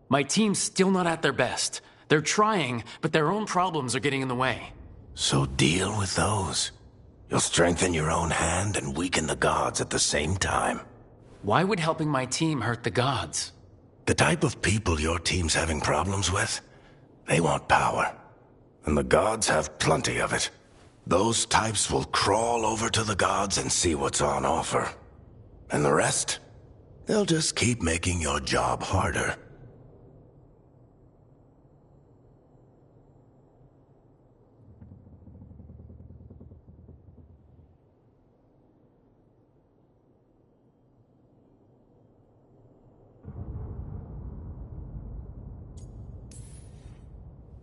My team's still not at their best. They're trying, but their own problems are getting in the way. So deal with those. You'll strengthen your own hand and weaken the gods at the same time. Why would helping my team hurt the gods? The type of people your team's having problems with, they want power. And the gods have plenty of it. Those types will crawl over to the gods and see what's on offer. And the rest, they'll just keep making your job harder.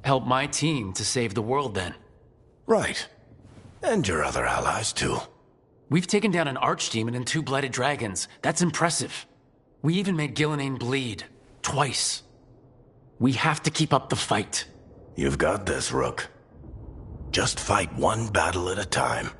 Help my team to save the world, then. Right. And your other allies, too. We've taken down an archdemon and 2 blighted dragons. That's impressive. We even made Gillenane bleed. Twice. We have to keep up the fight. You've got this, Rook. Just fight one battle at a time.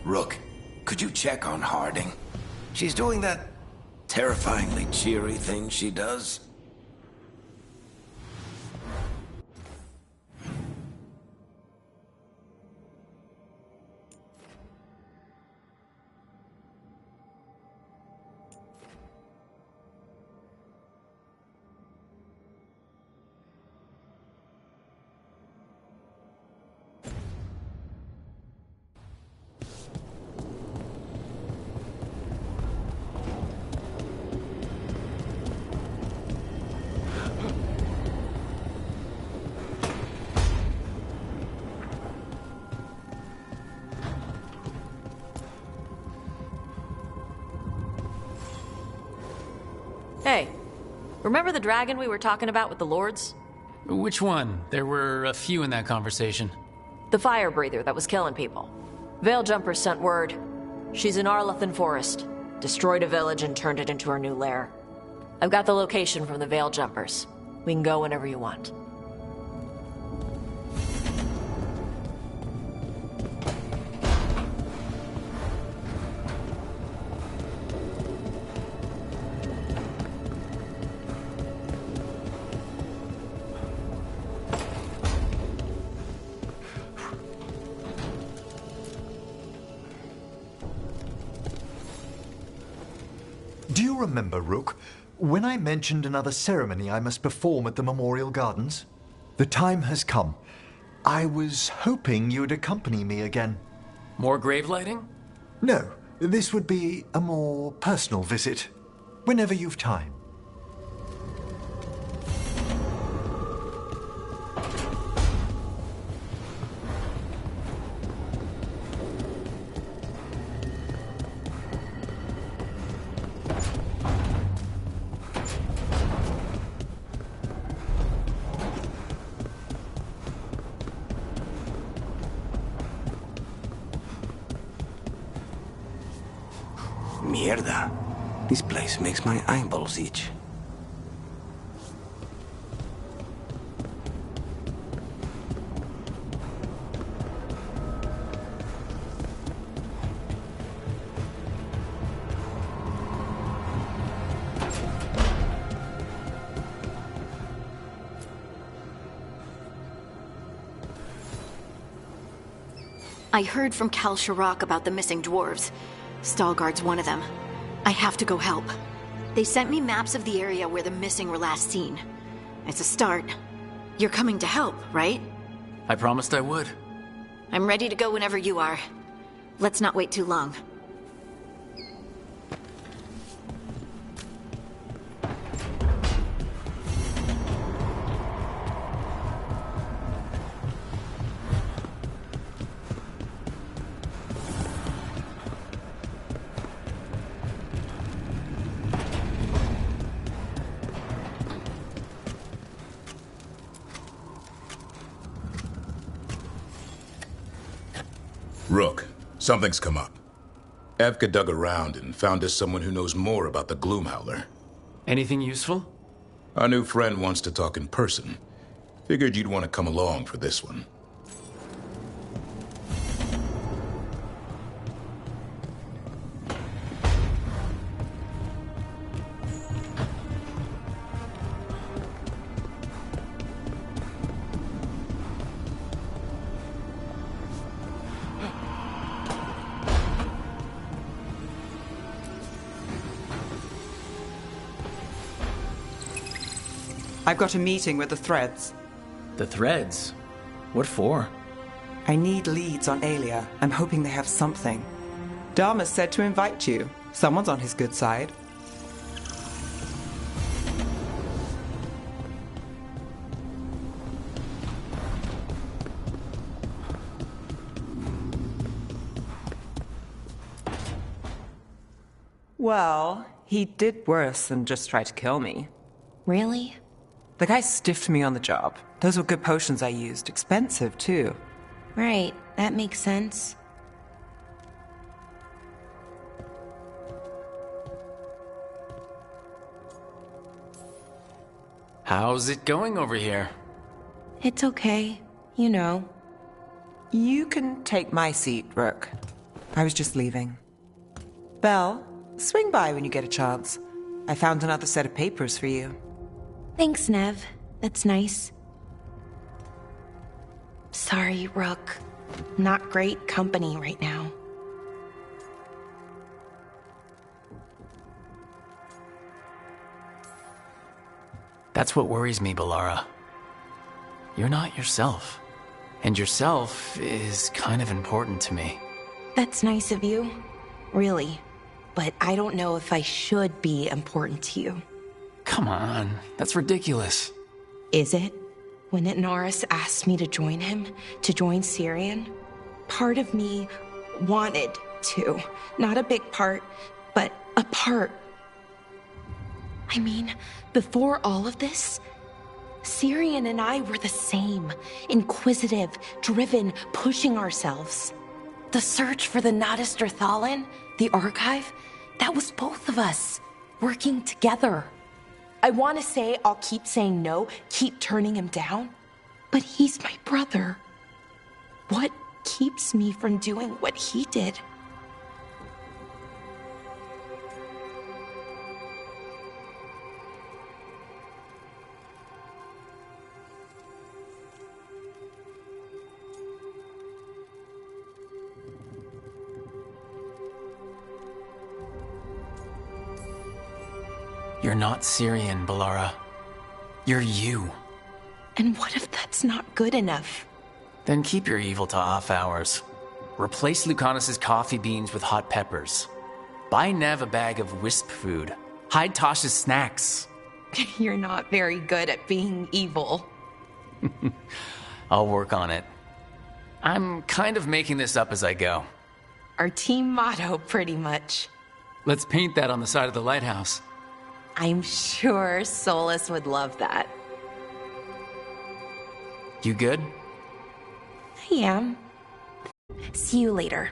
Rook, could you check on Harding? She's doing that terrifyingly cheery thing she does. Hey, remember the dragon we were talking about with the lords? Which one? There were a few in that conversation. The fire breather that was killing people. Veiljumpers sent word. She's in Arlathan Forest. Destroyed a village and turned it into her new lair. I've got the location from the Veiljumpers. We can go whenever you want. Do you remember, Rook, when I mentioned another ceremony I must perform at the Memorial Gardens? The time has come. I was hoping you'd accompany me again. More grave lighting? No, this would be a more personal visit. Whenever you've time. Mierda. This place makes my eyeballs itch. I heard from Kal Shirak about the missing dwarves. Stalguard's one of them. I have to go help. They sent me maps of the area where the missing were last seen. It's a start. You're coming to help, right? I promised I would. I'm ready to go whenever you are. Let's not wait too long. Rook, something's come up. Evka dug around and found us someone who knows more about the Gloomhowler. Anything useful? Our new friend wants to talk in person. Figured you'd want to come along for this one. I've got a meeting with the Threads. The Threads? What for? I need leads on Aelia. I'm hoping they have something. Dharma said to invite you. Someone's on his good side. Well, he did worse than just try to kill me. Really? The guy stiffed me on the job. Those were good potions I used. Expensive, too. Right, that makes sense. How's it going over here? It's okay. You know. You can take my seat, Rook. I was just leaving. Belle, swing by when you get a chance. I found another set of papers for you. Thanks, Nev. That's nice. Sorry, Rook. Not great company right now. That's what worries me, Balara. You're not yourself. And yourself is kind of important to me. That's nice of you. Really. But I don't know if I should be important to you. Come on, that's ridiculous. Is it? When Inaris asked me to join him, to join Syrian, part of me wanted to. Not a big part, but a part. I mean, before all of this, Syrian and I were the same. Inquisitive, driven, pushing ourselves. The search for the Natus Thalin, the archive, that was both of us, working together. I want to say I'll keep saying no, keep turning him down, but he's my brother. What keeps me from doing what he did? You're not Syrian, Balara. You're you. And what if that's not good enough? Then keep your evil to off hours. Replace Lucanus's coffee beans with hot peppers. Buy Nev a bag of wisp food. Hide Tasha's snacks. You're not very good at being evil. I'll work on it. I'm kind of making this up as I go. Our team motto, pretty much. Let's paint that on the side of the lighthouse. I'm sure Solus would love that. You good? I am. See you later.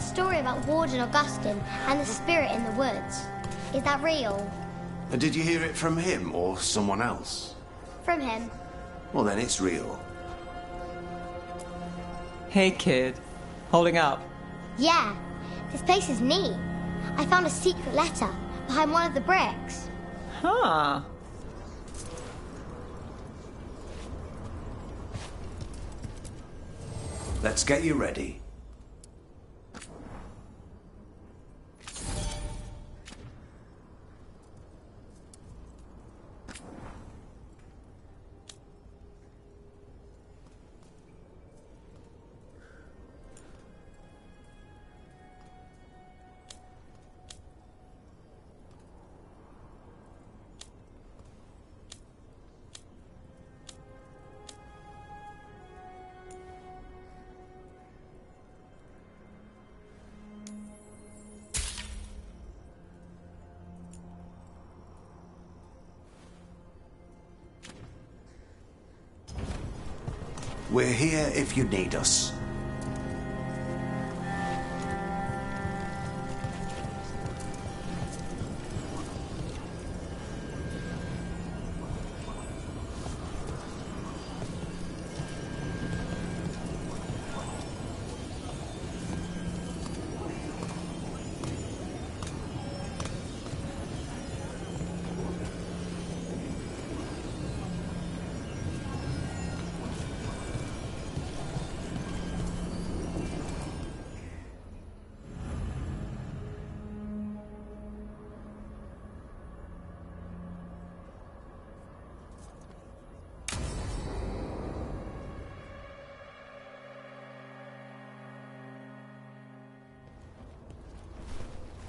that story about Warden Augustine and the spirit in the woods. Is that real? Did you hear it from him or someone else? From him. Well, then it's real. Hey, kid. Holding up. Yeah. This place is neat. I found a secret letter behind one of the bricks. Huh. Let's get you ready. We're here if you need us.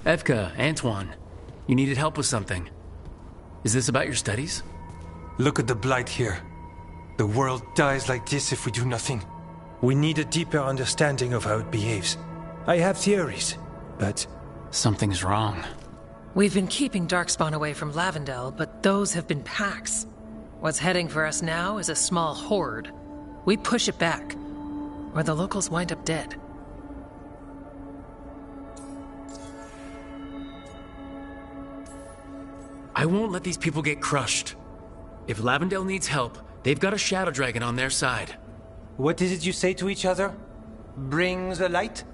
Evka, Antoine, you needed help with something. Is this about your studies? Look at the blight here. The world dies like this if we do nothing. We need a deeper understanding of how it behaves. I have theories, but... Something's wrong. We've been keeping Darkspawn away from Lavendel, but those have been packs. What's heading for us now is a small horde. We push it back, or the locals wind up dead. I won't let these people get crushed. If Lavendel needs help, they've got a Shadow Dragon on their side. What is it you say to each other? Bring the light?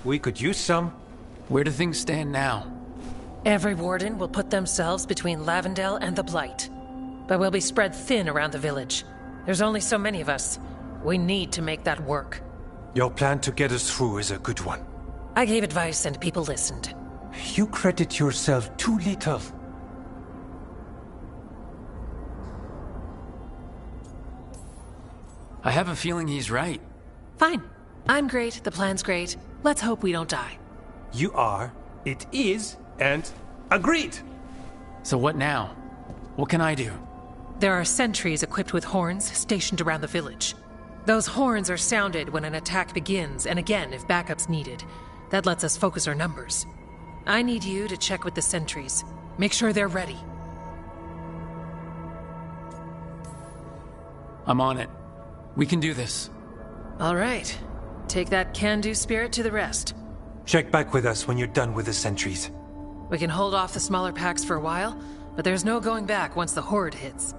We could use some. Where do things stand now? Every warden will put themselves between Lavendel and the Blight. But we'll be spread thin around the village. There's only so many of us. We need to make that work. Your plan to get us through is a good one. I gave advice and people listened. You credit yourself too little. I have a feeling he's right. Fine. I'm great, the plan's great. Let's hope we don't die. You are, it is, and agreed! So what now? What can I do? There are sentries equipped with horns stationed around the village. Those horns are sounded when an attack begins, and again if backup's needed. That lets us focus our numbers. I need you to check with the sentries. Make sure they're ready. I'm on it. We can do this. All right. Take that can-do spirit to the rest. Check back with us when you're done with the sentries. We can hold off the smaller packs for a while, but there's no going back once the horde hits.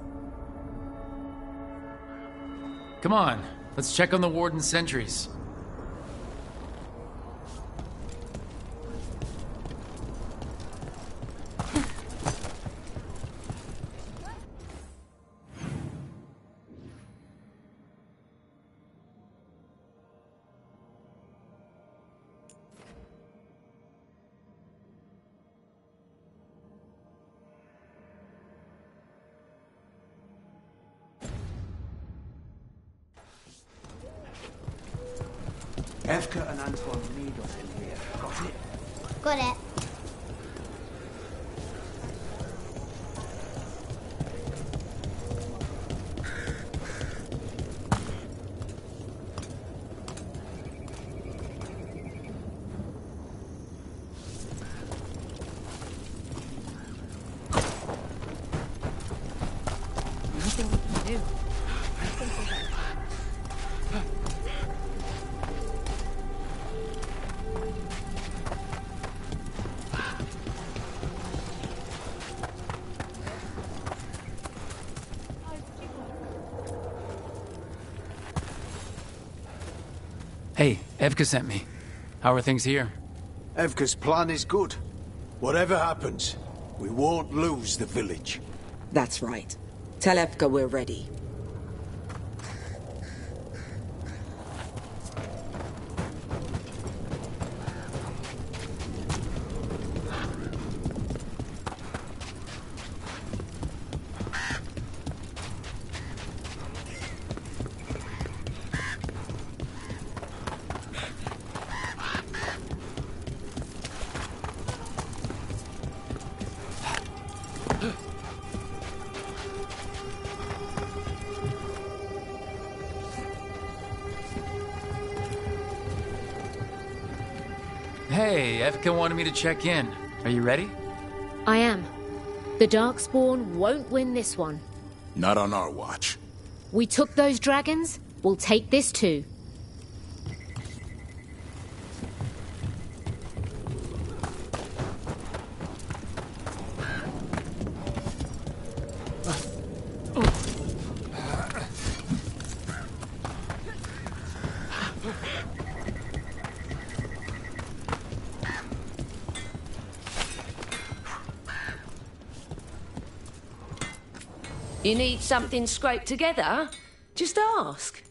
Come on, let's check on the Warden's sentries. Evka and Antoine need us in here. Got it? Got it. Nothing we can do. I think we got time. Hey, Evka sent me. How are things here? Evka's plan is good. Whatever happens, we won't lose the village. That's right. Tell Evka we're ready. Hey, Evka wanted me to check in. Are you ready? I am. The Darkspawn won't win this one. Not on our watch. We took those dragons, we'll take this too. You need something scraped together? Just ask.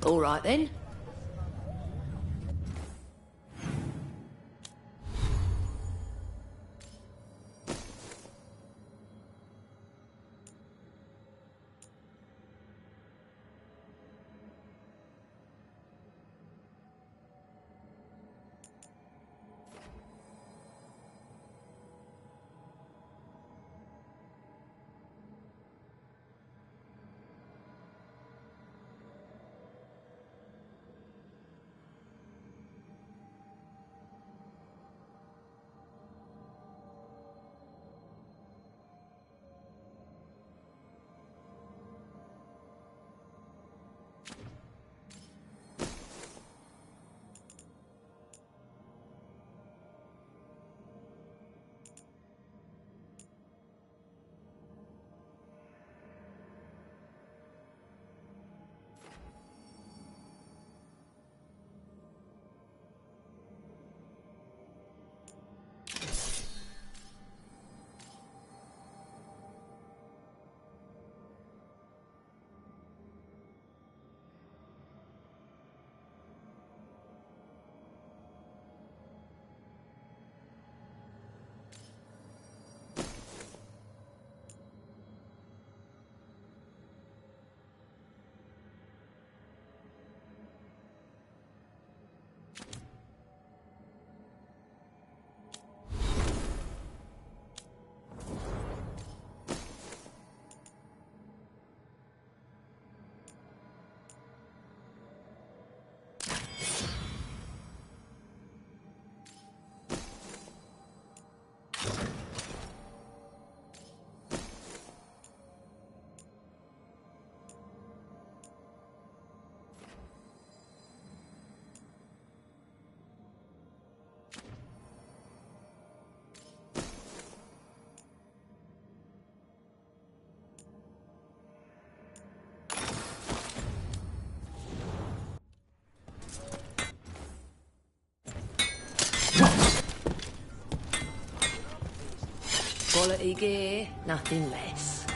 All right then. Quality gear, nothing less.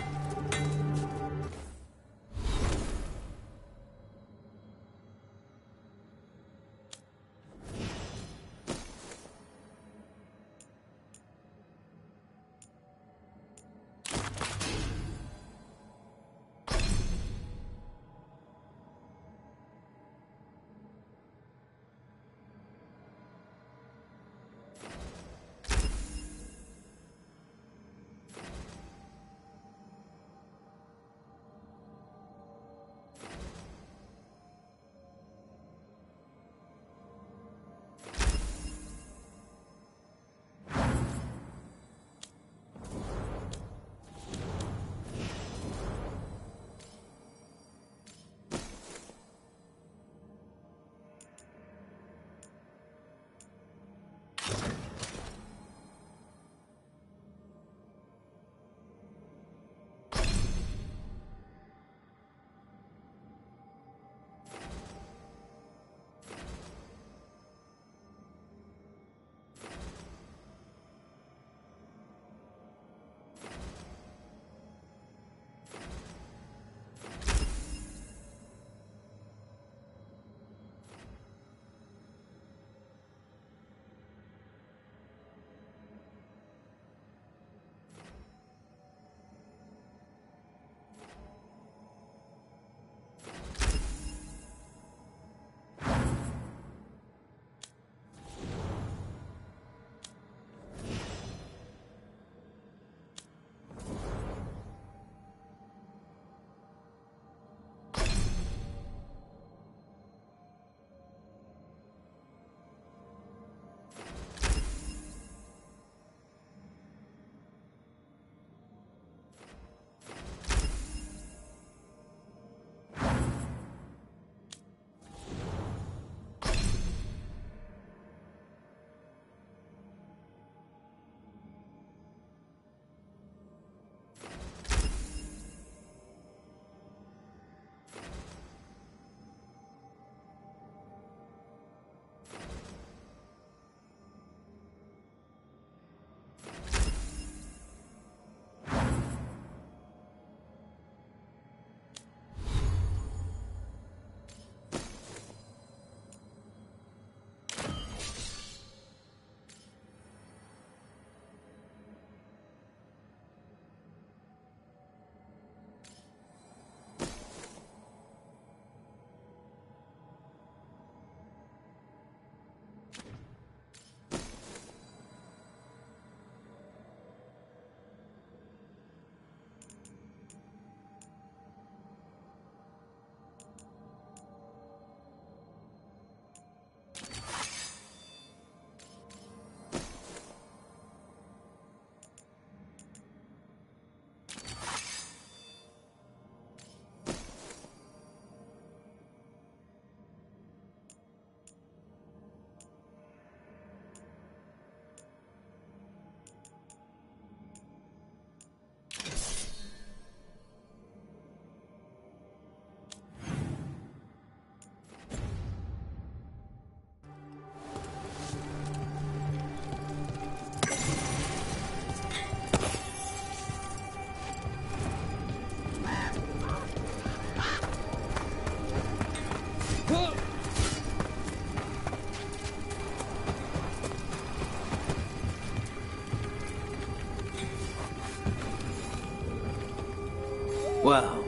Well,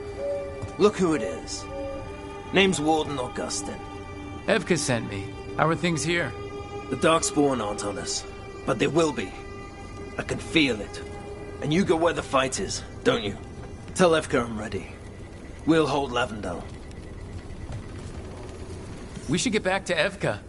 look who it is. Name's Warden Augustin. Evka sent me. How are things here? The Darkspawn aren't on us, but they will be. I can feel it. And you go where the fight is, don't you? Tell Evka I'm ready. We'll hold Lavendel. We should get back to Evka.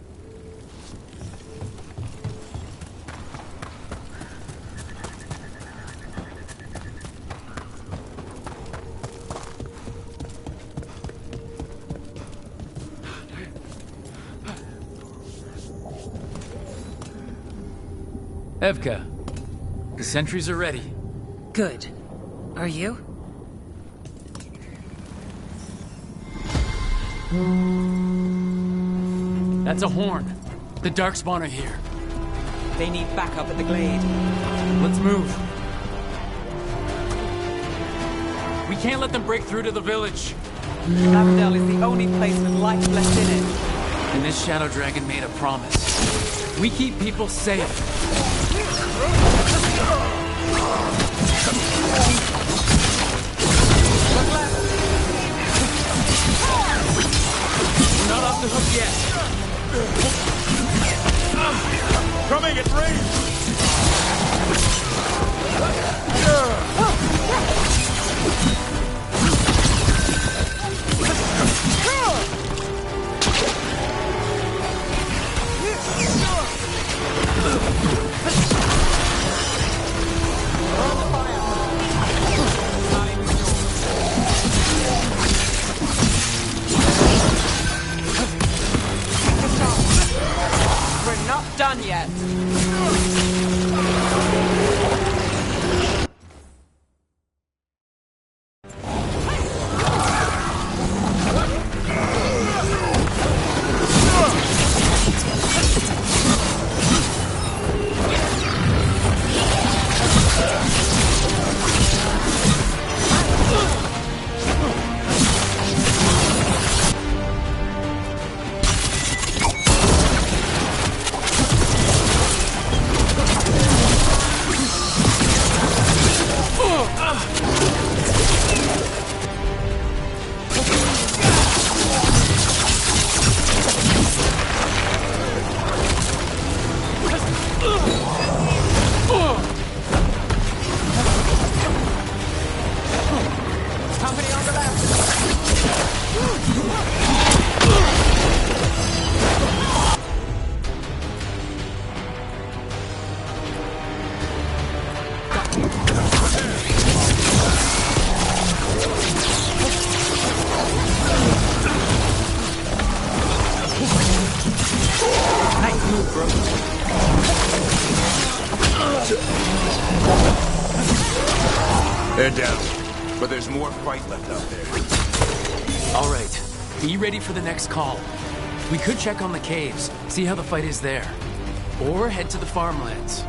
Evka, the sentries are ready. Good. Are you? That's a horn. The Darkspawn are here. They need backup at the glade. Let's move. We can't let them break through to the village. Lavendel is the only place with life left in it. And this Shadow Dragon made a promise. We keep people safe. We're not off the hook yet. Coming at range! We're not done yet. They're down, but there's more fight left out there. All right, be ready for the next call. We could check on the caves, see how the fight is there. Or head to the farmlands.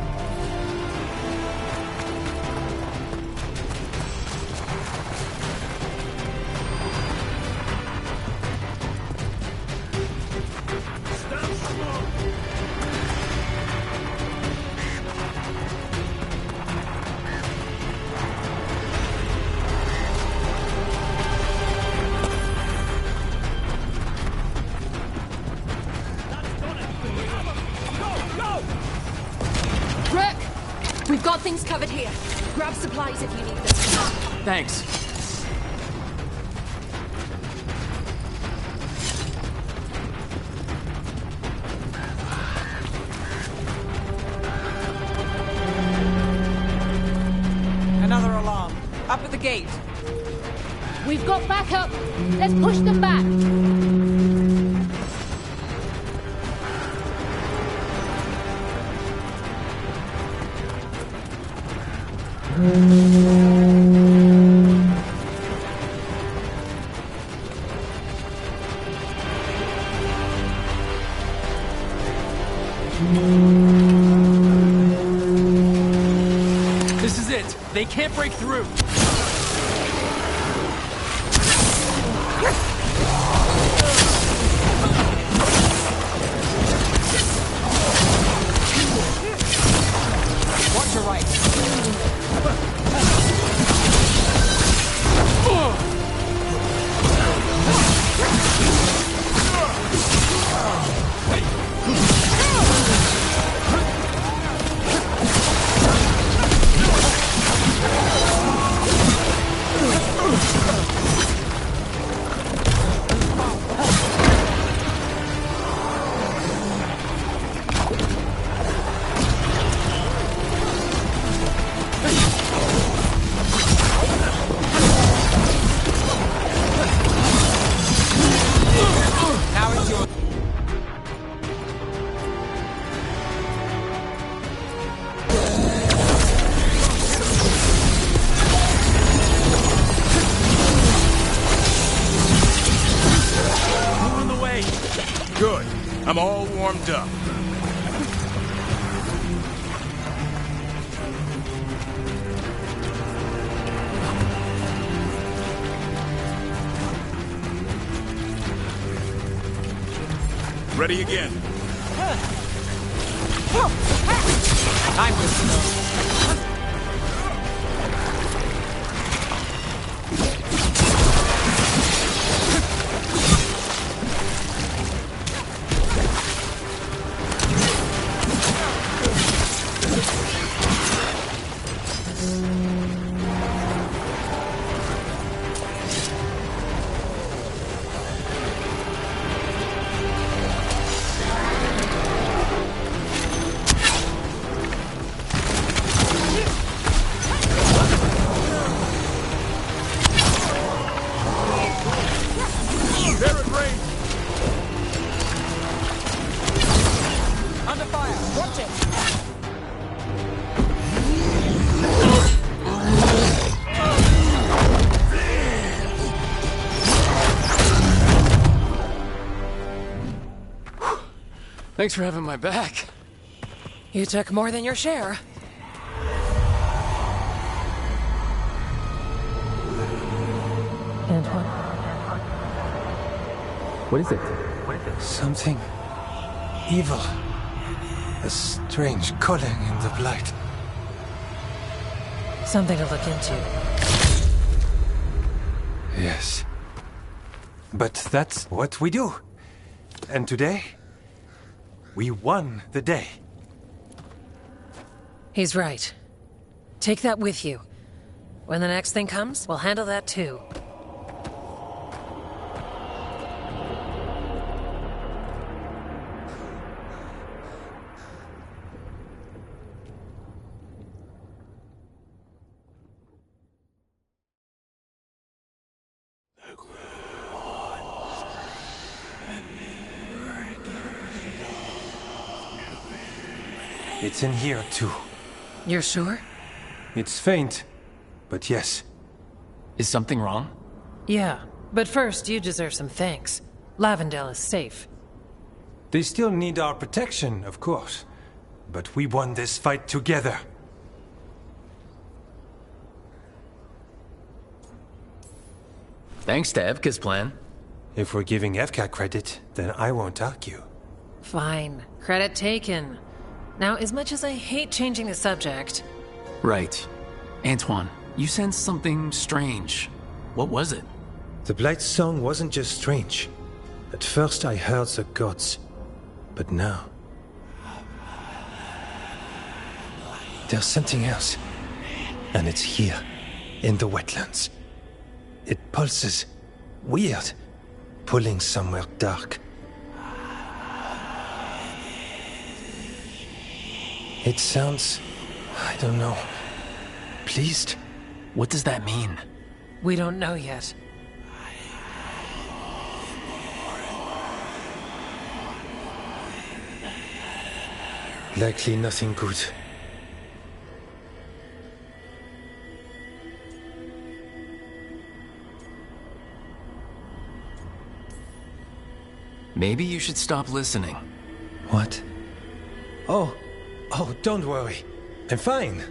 We've got things covered here. Grab supplies if you need them. Thanks. Another alarm. Up at the gate. We've got backup. Let's push them back. This is it. They can't break through. Watch your right. Good. I'm all warmed up. Ready again. I'm listening. Thanks for having my back. You took more than your share. Antoine. What is it? Something evil. A strange calling in the blight. Something to look into. Yes. But that's what we do. And today, we won the day. He's right. Take that with you. When the next thing comes, we'll handle that too. It's in here, too. You're sure? It's faint, but yes. Is something wrong? Yeah, but first you deserve some thanks. Lavendale is safe. They still need our protection, of course. But we won this fight together. Thanks to Evka's plan. If we're giving Evka credit, then I won't argue. Fine. Credit taken. Now, as much as I hate changing the subject... Right. Antoine, you sensed something strange. What was it? The Blight's song wasn't just strange. At first I heard the gods. But now... there's something else. And it's here, in the wetlands. It pulses. Weird. Pulling somewhere dark. It sounds... I don't know. Pleased? What does that mean? We don't know yet. Likely nothing good. Maybe you should stop listening. What? Oh, don't worry. I'm fine.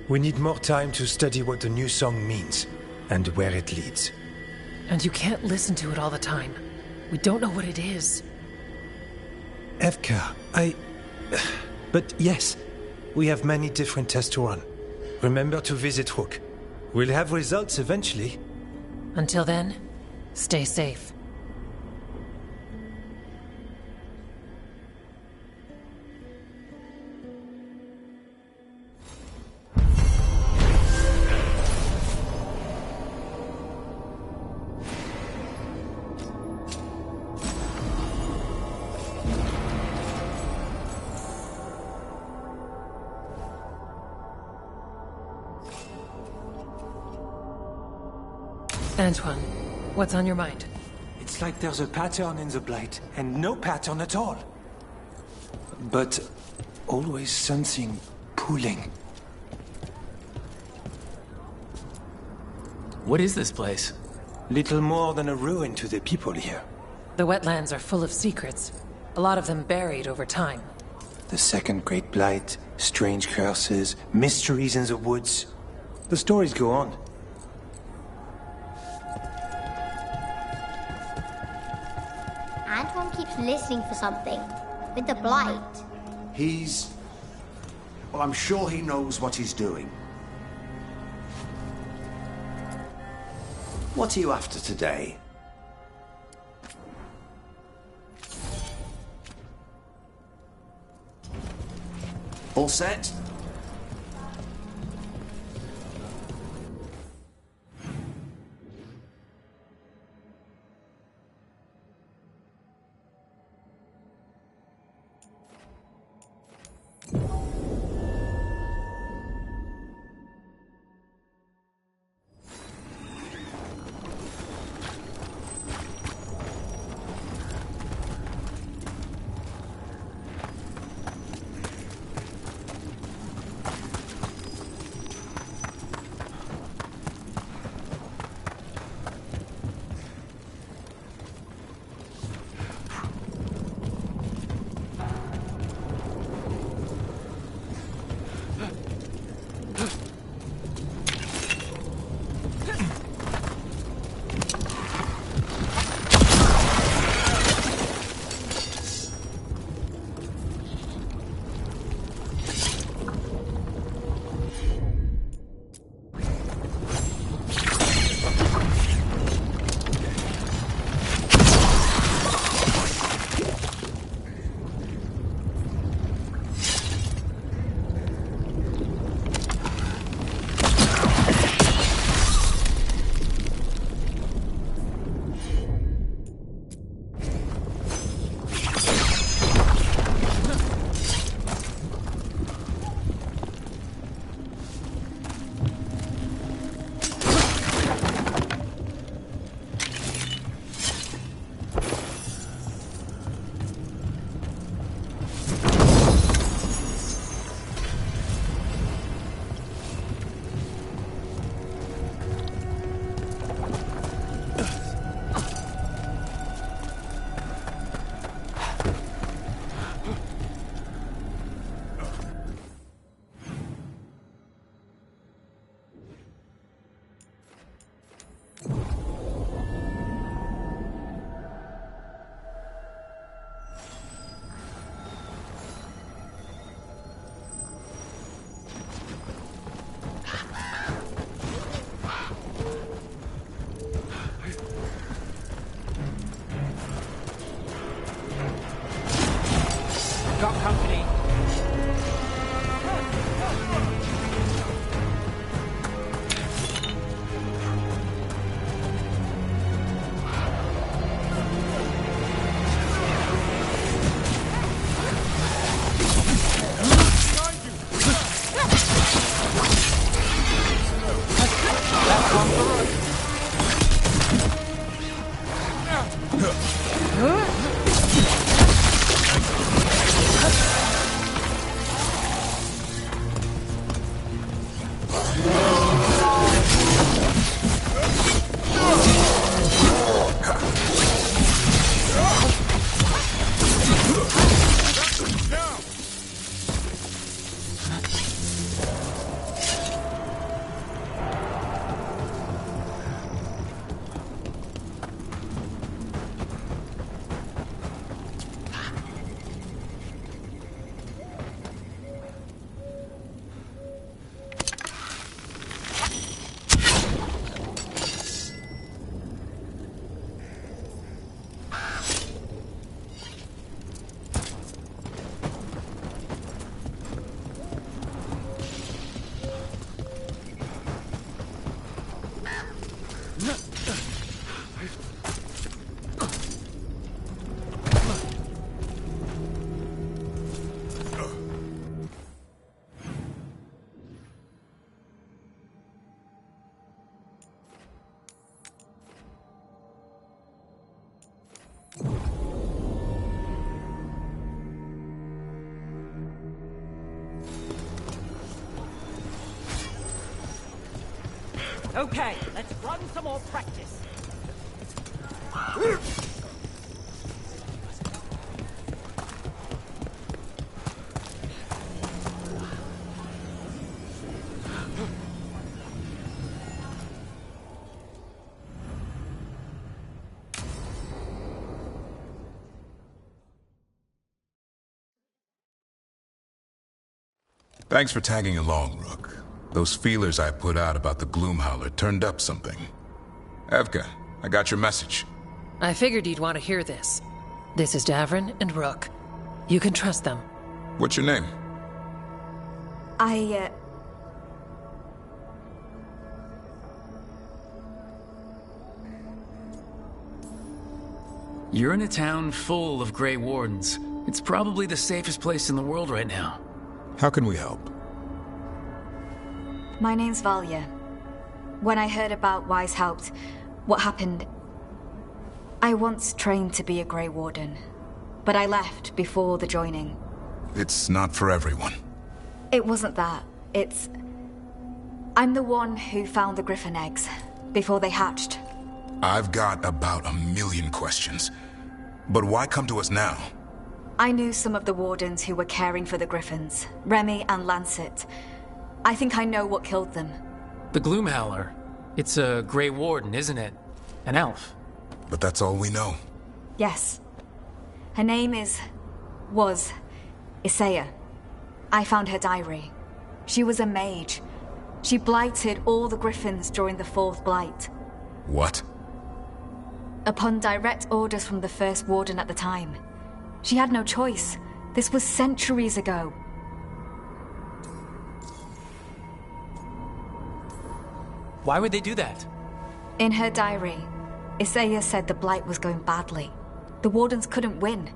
We need more time to study what the new song means, and where it leads. And you can't listen to it all the time. We don't know what it is. Evka, But yes, we have many different tests to run. Remember to visit Rook. We'll have results eventually. Until then, stay safe. Antoine, what's on your mind? It's like there's a pattern in the Blight, and no pattern at all. But always something pulling. What is this place? Little more than a ruin to the people here. The wetlands are full of secrets. A lot of them buried over time. The second Great Blight, strange curses, mysteries in the woods. The stories go on. Antoine keeps listening for something. With the Blight. Well, I'm sure he knows what he's doing. What are you after today? All set? Got company. Okay, let's run some more practice. Thanks for tagging along, Rook. Those feelers I put out about the Gloomhowler turned up something. Evka, I got your message. I figured you'd want to hear this. This is Davrin and Rook. You can trust them. What's your name? You're in a town full of Grey Wardens. It's probably the safest place in the world right now. How can we help? My name's Valia. When I heard about Weishaupt, what happened... I once trained to be a Grey Warden, but I left before the joining. It's not for everyone. It wasn't that. It's... I'm the one who found the Griffin eggs, before they hatched. I've got about 1,000,000 questions. But why come to us now? I knew some of the Wardens who were caring for the Griffins, Remy and Lancet. I think I know what killed them. The Gloomhowler. It's a Grey Warden, isn't it? An elf. But that's all we know. Yes. Her name was Isaiah. I found her diary. She was a mage. She blighted all the Griffins during the Fourth Blight. What? Upon direct orders from the First Warden at the time. She had no choice. This was centuries ago. Why would they do that? In her diary, Isaiah said the Blight was going badly. The Wardens couldn't win.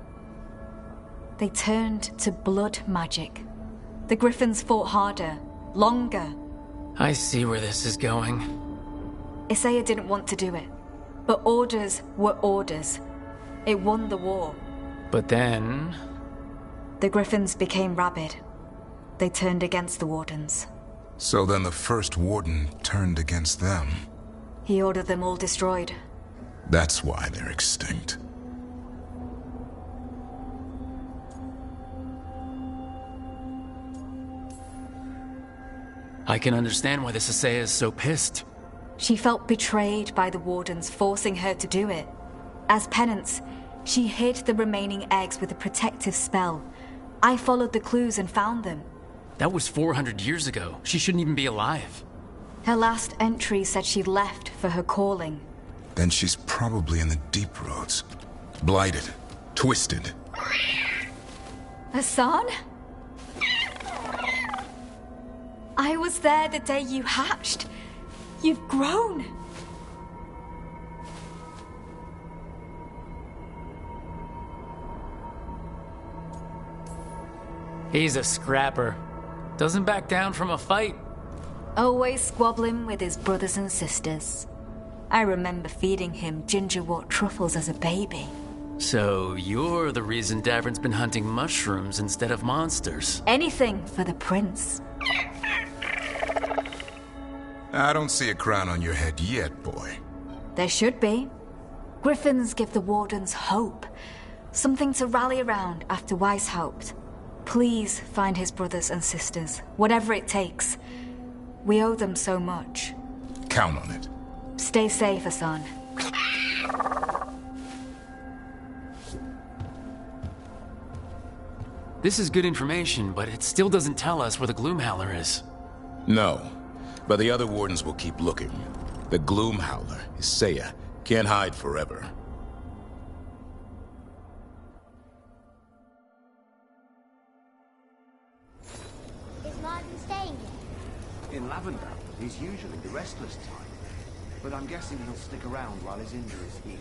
They turned to blood magic. The Griffins fought harder, longer. I see where this is going. Isaiah didn't want to do it, but orders were orders. It won the war. But then... The Griffins became rabid. They turned against the Wardens. So then the First Warden turned against them. He ordered them all destroyed. That's why they're extinct. I can understand why this Isaiah is so pissed. She felt betrayed by the Wardens forcing her to do it. As penance, she hid the remaining eggs with a protective spell. I followed the clues and found them. That was 400 years ago. She shouldn't even be alive. Her last entry said she left for her calling. Then she's probably in the deep roads. Blighted. Twisted. Hassan? I was there the day you hatched. You've grown. He's a scrapper. Doesn't back down from a fight. Always squabbling with his brothers and sisters. I remember feeding him gingerwort truffles as a baby. So you're the reason Davern's been hunting mushrooms instead of monsters. Anything for the prince. I don't see a crown on your head yet, boy. There should be. Griffins give the Wardens hope. Something to rally around after Weishaupt. Please find his brothers and sisters, whatever it takes. We owe them so much. Count on it. Stay safe, Hassan. This is good information, but it still doesn't tell us where the Gloomhowler is. No, but the other Wardens will keep looking. The Gloomhowler, Isaiah, can't hide forever. Is Martin staying here? In Lavender, he's usually the restless type. But I'm guessing he'll stick around while his injuries heal.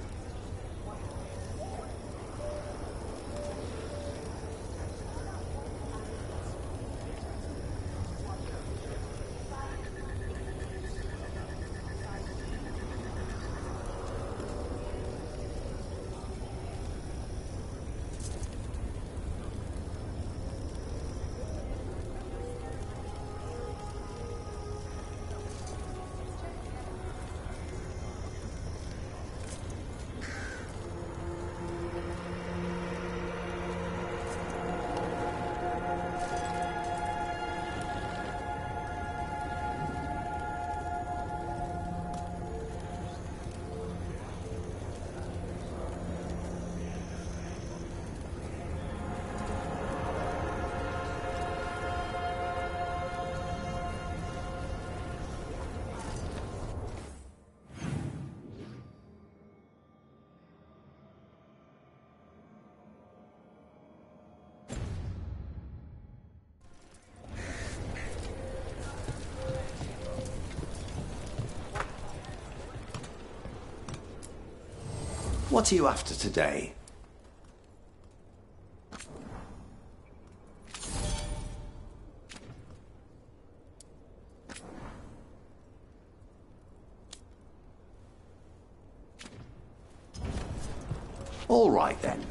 What are you after today? All right then.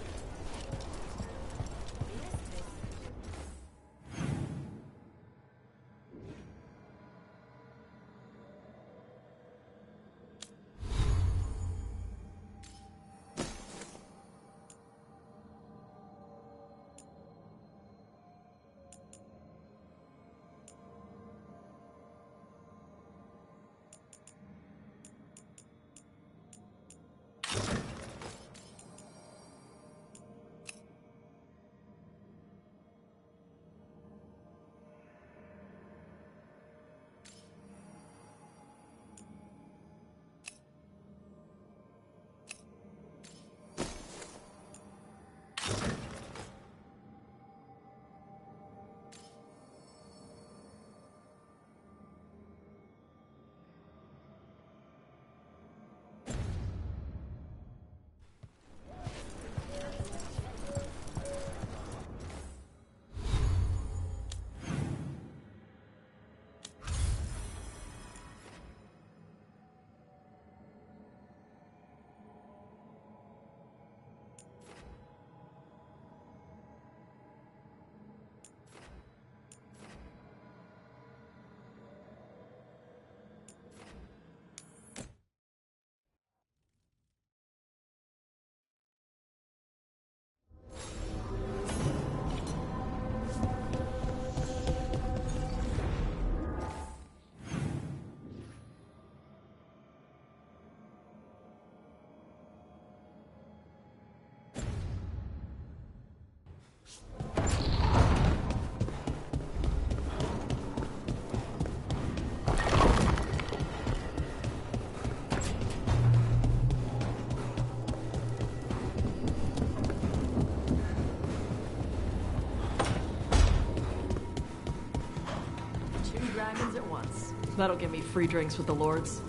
That'll give me free drinks with the lords.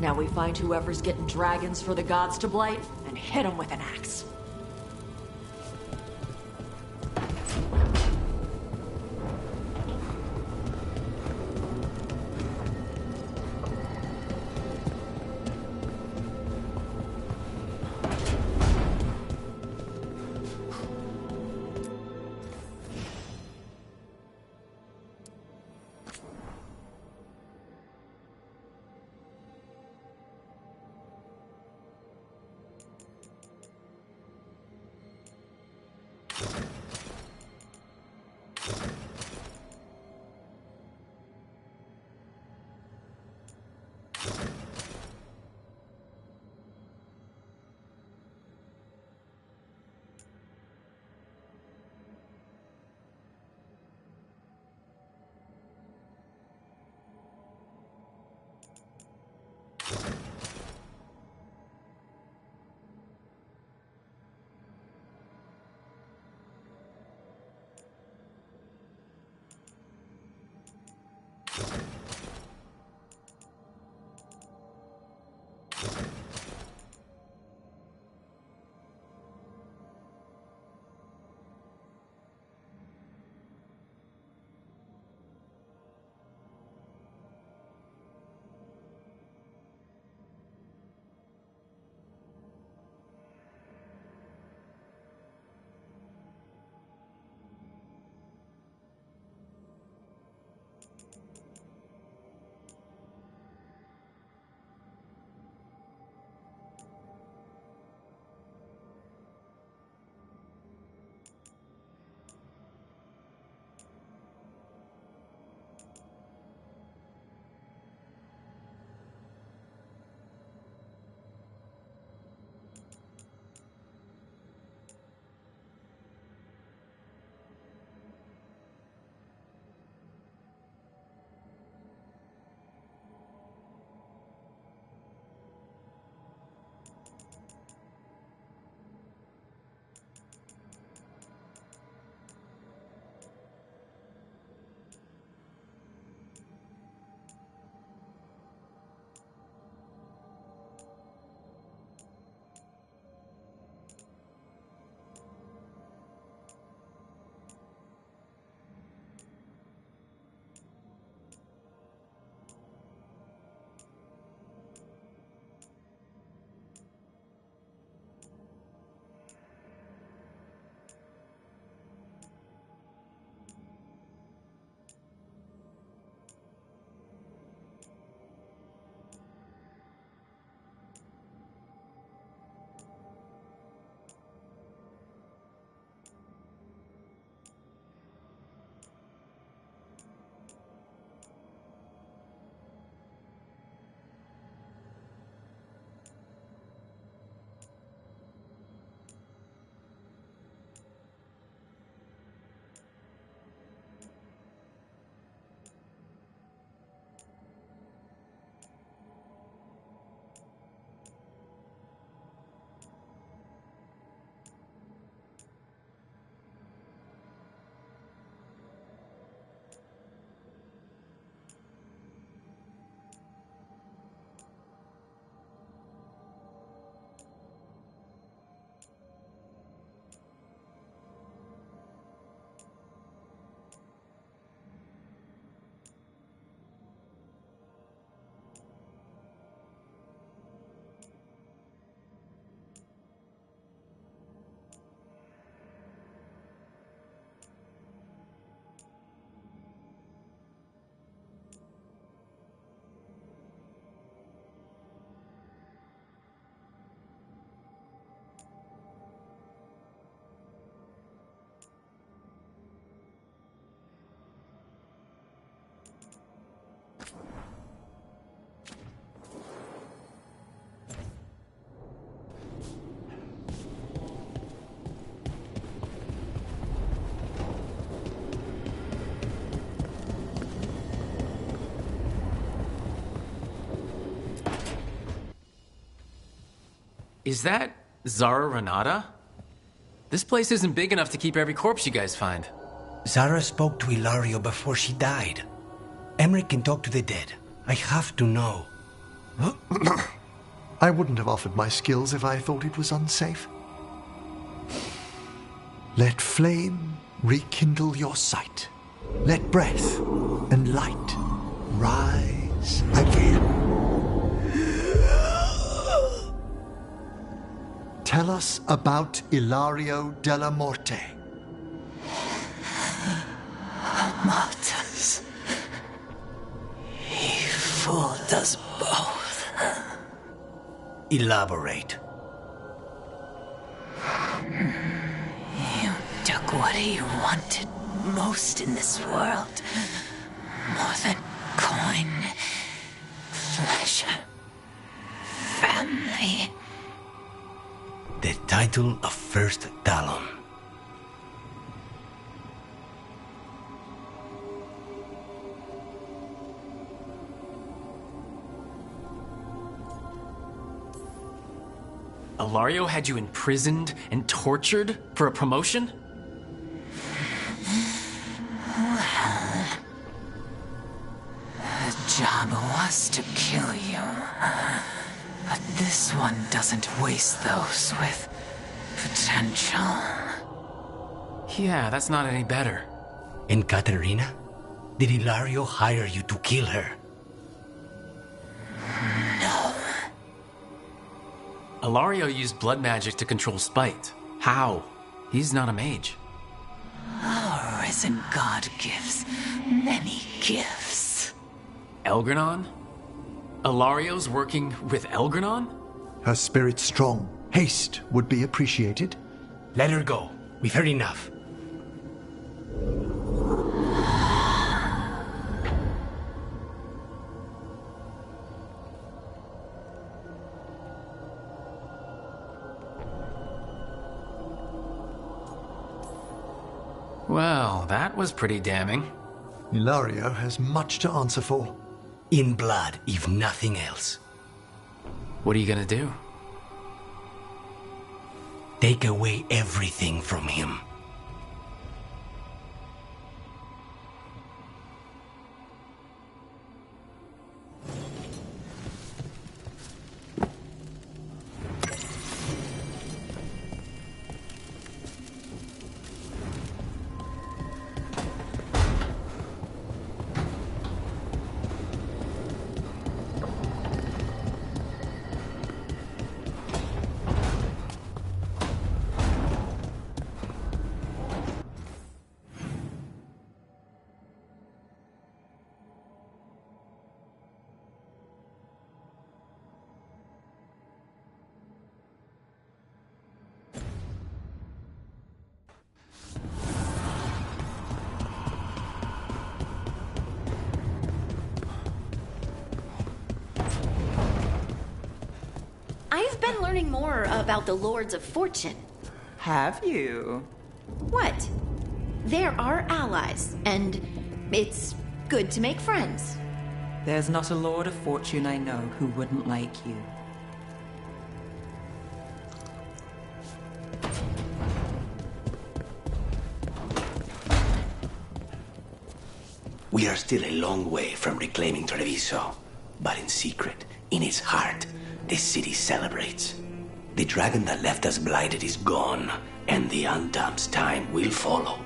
Now we find whoever's getting dragons for the gods to blight and hit them with an axe. Is that Zara Renata? This place isn't big enough to keep every corpse you guys find. Zara spoke to Ilario before she died. Emmerich can talk to the dead. I have to know. I wouldn't have offered my skills if I thought it was unsafe. Let flame rekindle your sight. Let breath and light rise again. Tell us about Ilario della Morte. Martyrs. He fooled us both. Elaborate. You took what he wanted most in this world. More than coin, pleasure, family. The title of First Talon. Ilario had you imprisoned and tortured for a promotion? Well, the job was to kill you. But this one doesn't waste those with potential. Yeah, that's not any better. And Katerina? Did Ilario hire you to kill her? No. Ilario used blood magic to control spite. How? He's not a mage. Our risen god gives many gifts. Elgranon? Ilario's working with Elgranon? Her spirit's strong. Haste would be appreciated. Let her go. We've heard enough. Well, that was pretty damning. Ilario has much to answer for. In blood, if nothing else. What are you gonna do? Take away everything from him. I've been learning more about the Lords of Fortune. Have you? What? They're our allies, and it's good to make friends. There's not a Lord of Fortune I know who wouldn't like you. We are still a long way from reclaiming Treviso, but in secret, in its heart, the city celebrates. The dragon that left us blighted is gone, and the Undamp's time will follow.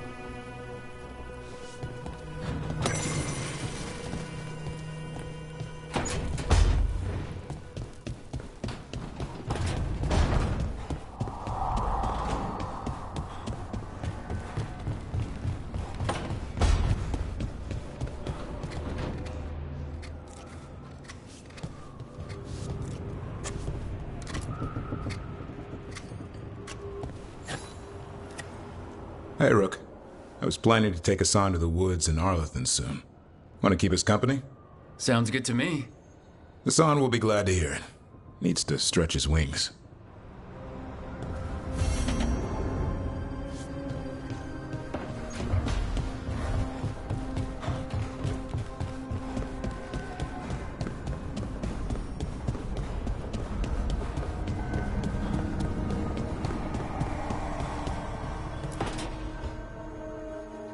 Hey, Rook. I was planning to take us on to the woods in Arlethan soon. Want to keep us company? Sounds good to me. Hassan will be glad to hear it. Needs to stretch his wings.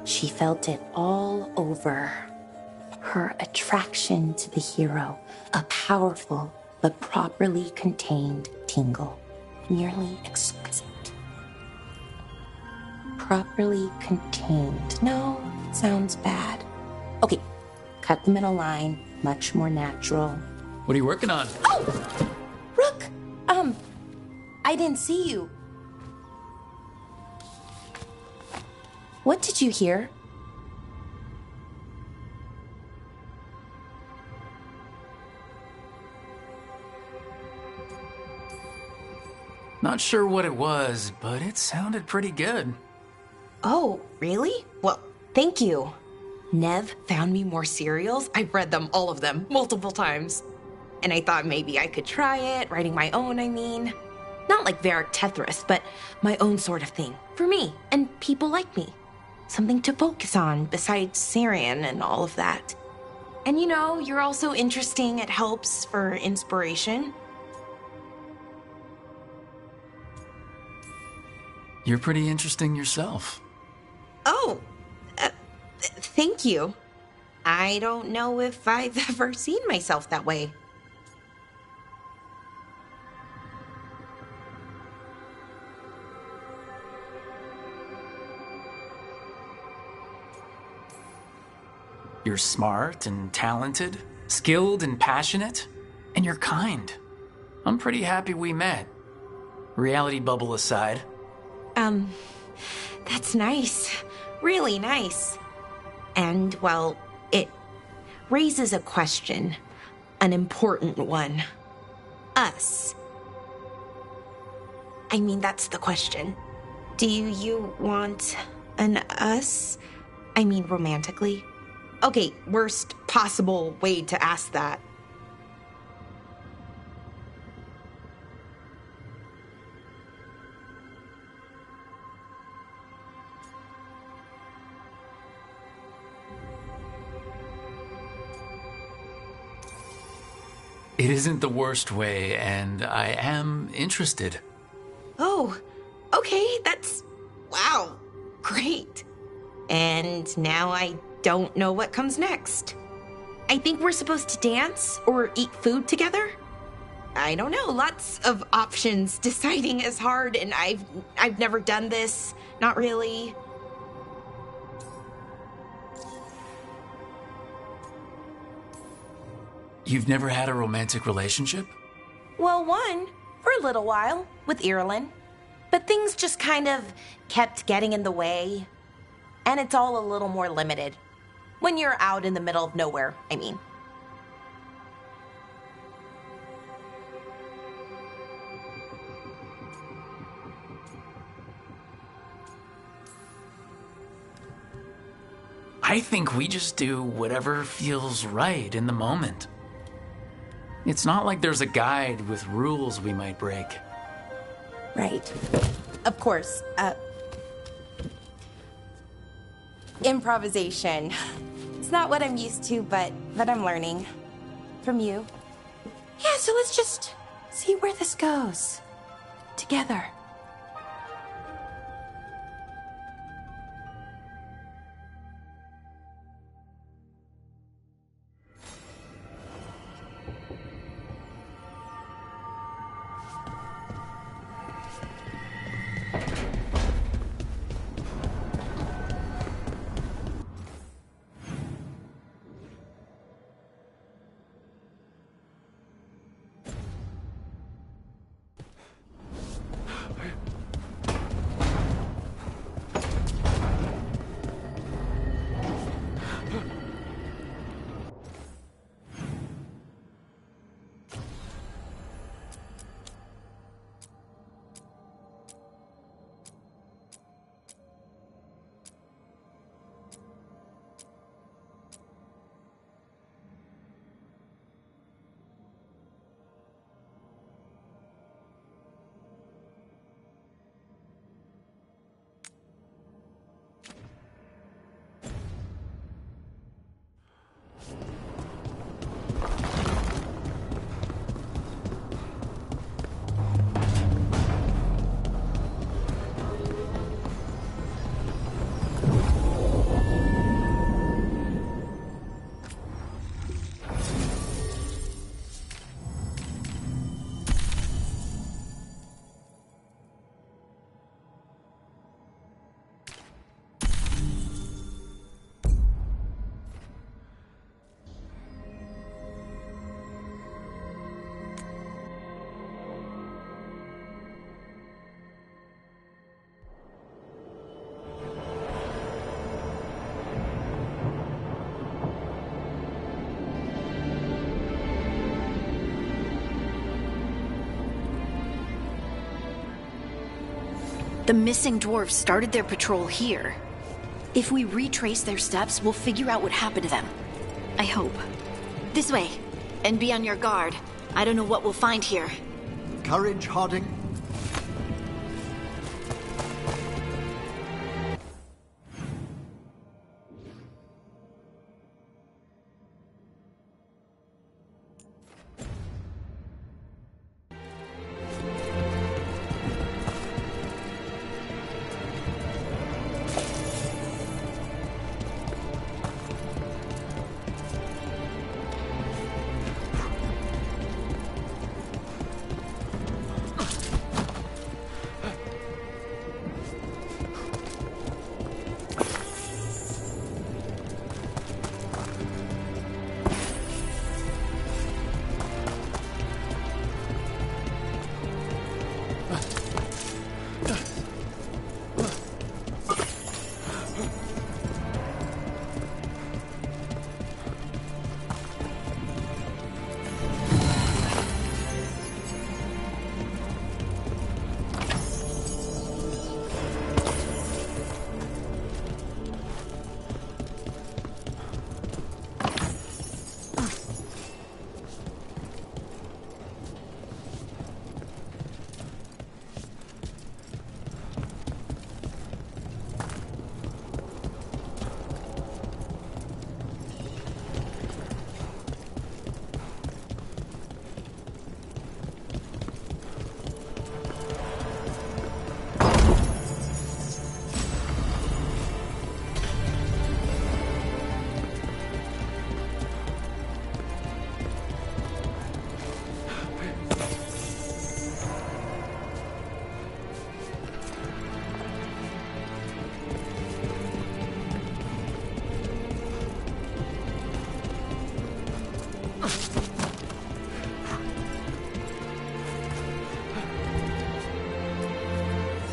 She felt it all over. her attraction to the hero, a powerful but properly contained tingle, nearly exquisite. Properly contained. No, it sounds bad. Okay, cut the middle line, much more natural. What are you working on? Oh! Rook! I didn't see you. What did you hear? Not sure what it was, but it sounded pretty good. Oh, really? Well, thank you. Nev found me more serials. I've read them, all of them, multiple times. And I thought maybe I could try it, writing my own, I mean. Not like Varric Tethris, but my own sort of thing. For me, and people like me. Something to focus on, besides Sarian and all of that. And you know, you're also interesting, it helps for inspiration. You're pretty interesting yourself. Oh, thank you. I don't know if I've ever seen myself that way. You're smart and talented, skilled and passionate, and you're kind. I'm pretty happy we met. Reality bubble aside. That's nice. Really nice. And, well, it raises a question. An important one. Us. I mean, that's the question. Do you want an us? I mean, romantically? Okay, worst possible way to ask that. It isn't the worst way, and I am interested. Oh, okay, that's... wow, great. And now I don't know what comes next. I think we're supposed to dance or eat food together? I don't know, lots of options. Deciding is hard, and I've never done this. Not really. You've never had a romantic relationship? Well, one, for a little while, with Irulan. But things just kind of kept getting in the way. And it's all a little more limited. When you're out in the middle of nowhere, I mean. I think we just do whatever feels right in the moment. It's not like there's a guide with rules we might break. Right. Of course. Improvisation. It's not what I'm used to, but I'm learning. From you. Yeah, so let's just see where this goes. Together. The missing dwarves started their patrol here. If we retrace their steps, we'll figure out what happened to them. I hope. This way. And be on your guard. I don't know what we'll find here. Courage, Harding.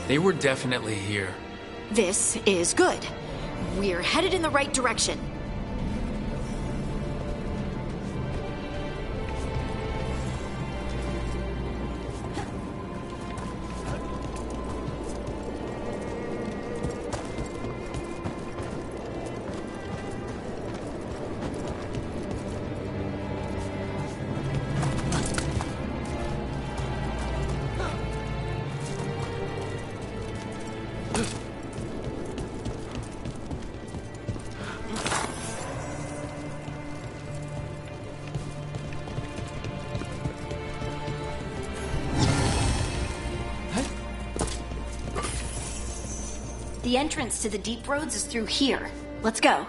They were definitely here. This is good. We're headed in the right direction. The entrance to the deep roads is through here. Let's go.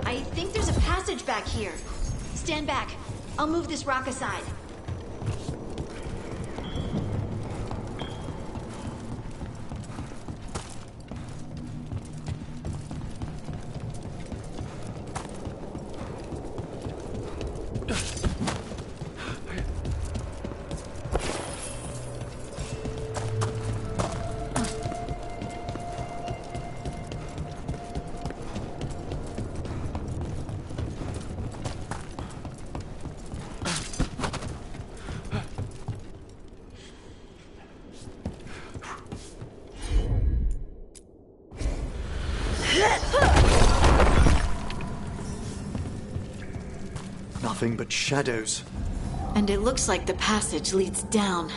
I think there's a passage back here. Stand back. I'll move this rock aside. Nothing but shadows. And it looks like the passage leads down.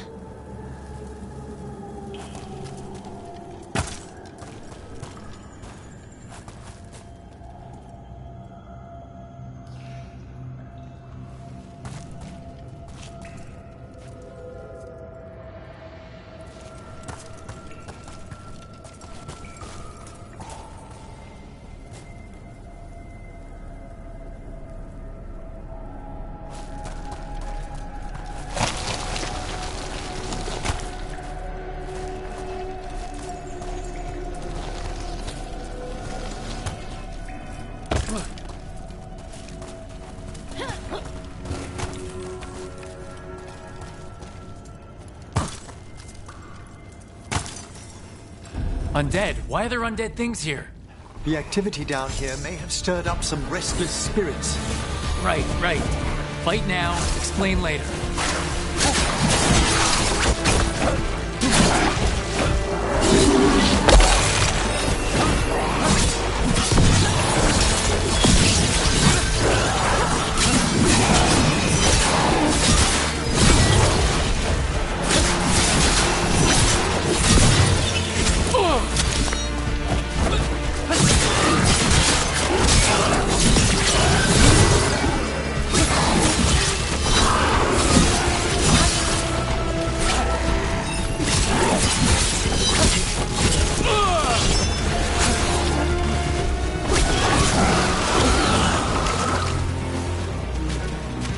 Undead? Why are there undead things here? The activity down here may have stirred up some restless spirits. Right. Fight now, explain later.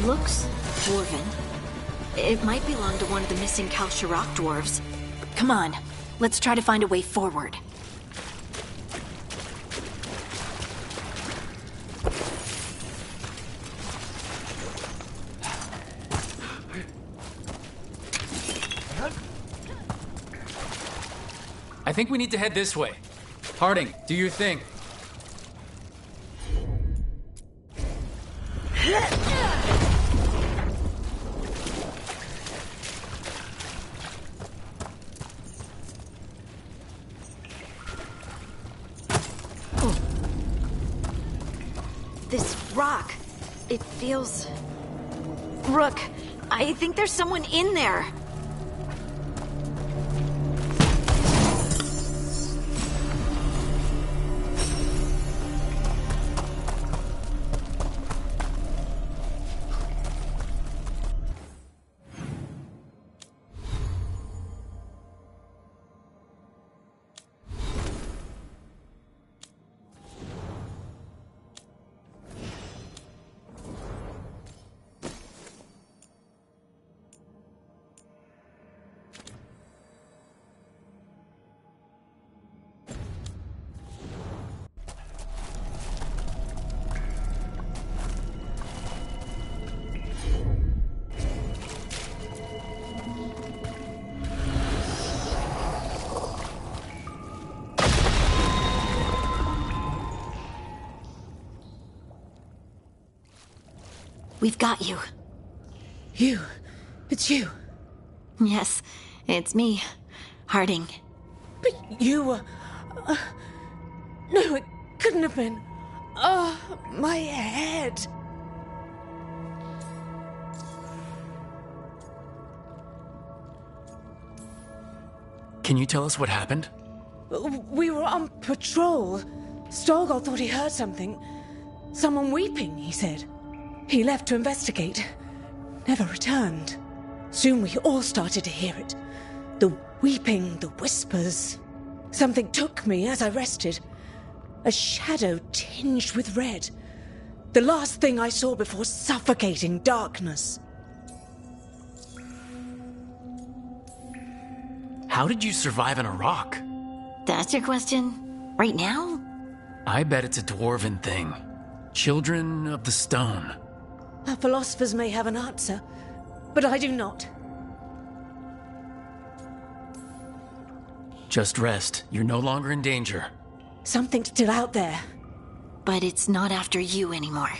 Looks dwarven. It might belong to one of the missing Kalsharok dwarves. Come on, let's try to find a way forward. I think we need to head this way. Harding, do your thing. This rock, it feels... Rook, I think there's someone in there. We've got you. You? It's you? Yes, it's me, Harding. But you were... no, it couldn't have been. Oh, my head. Can you tell us what happened? We were on patrol. Storgol thought he heard something. Someone weeping, he said. He left to investigate. Never returned. Soon we all started to hear it. The weeping, the whispers. Something took me as I rested. A shadow tinged with red. The last thing I saw before suffocating darkness. How did you survive in a rock? That's your question? Right now? I bet it's a dwarven thing. Children of the stone. Our philosophers may have an answer, but I do not. Just rest. You're no longer in danger. Something's still out there. But it's not after you anymore.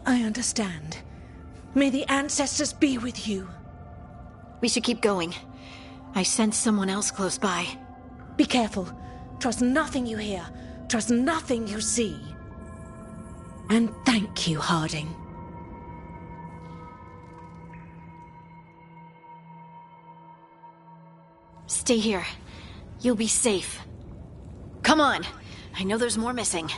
I understand. May the ancestors be with you. We should keep going. I sense someone else close by. Be careful. Trust nothing you hear. Trust nothing you see. And thank you, Harding. Stay here. You'll be safe. Come on. I know there's more missing.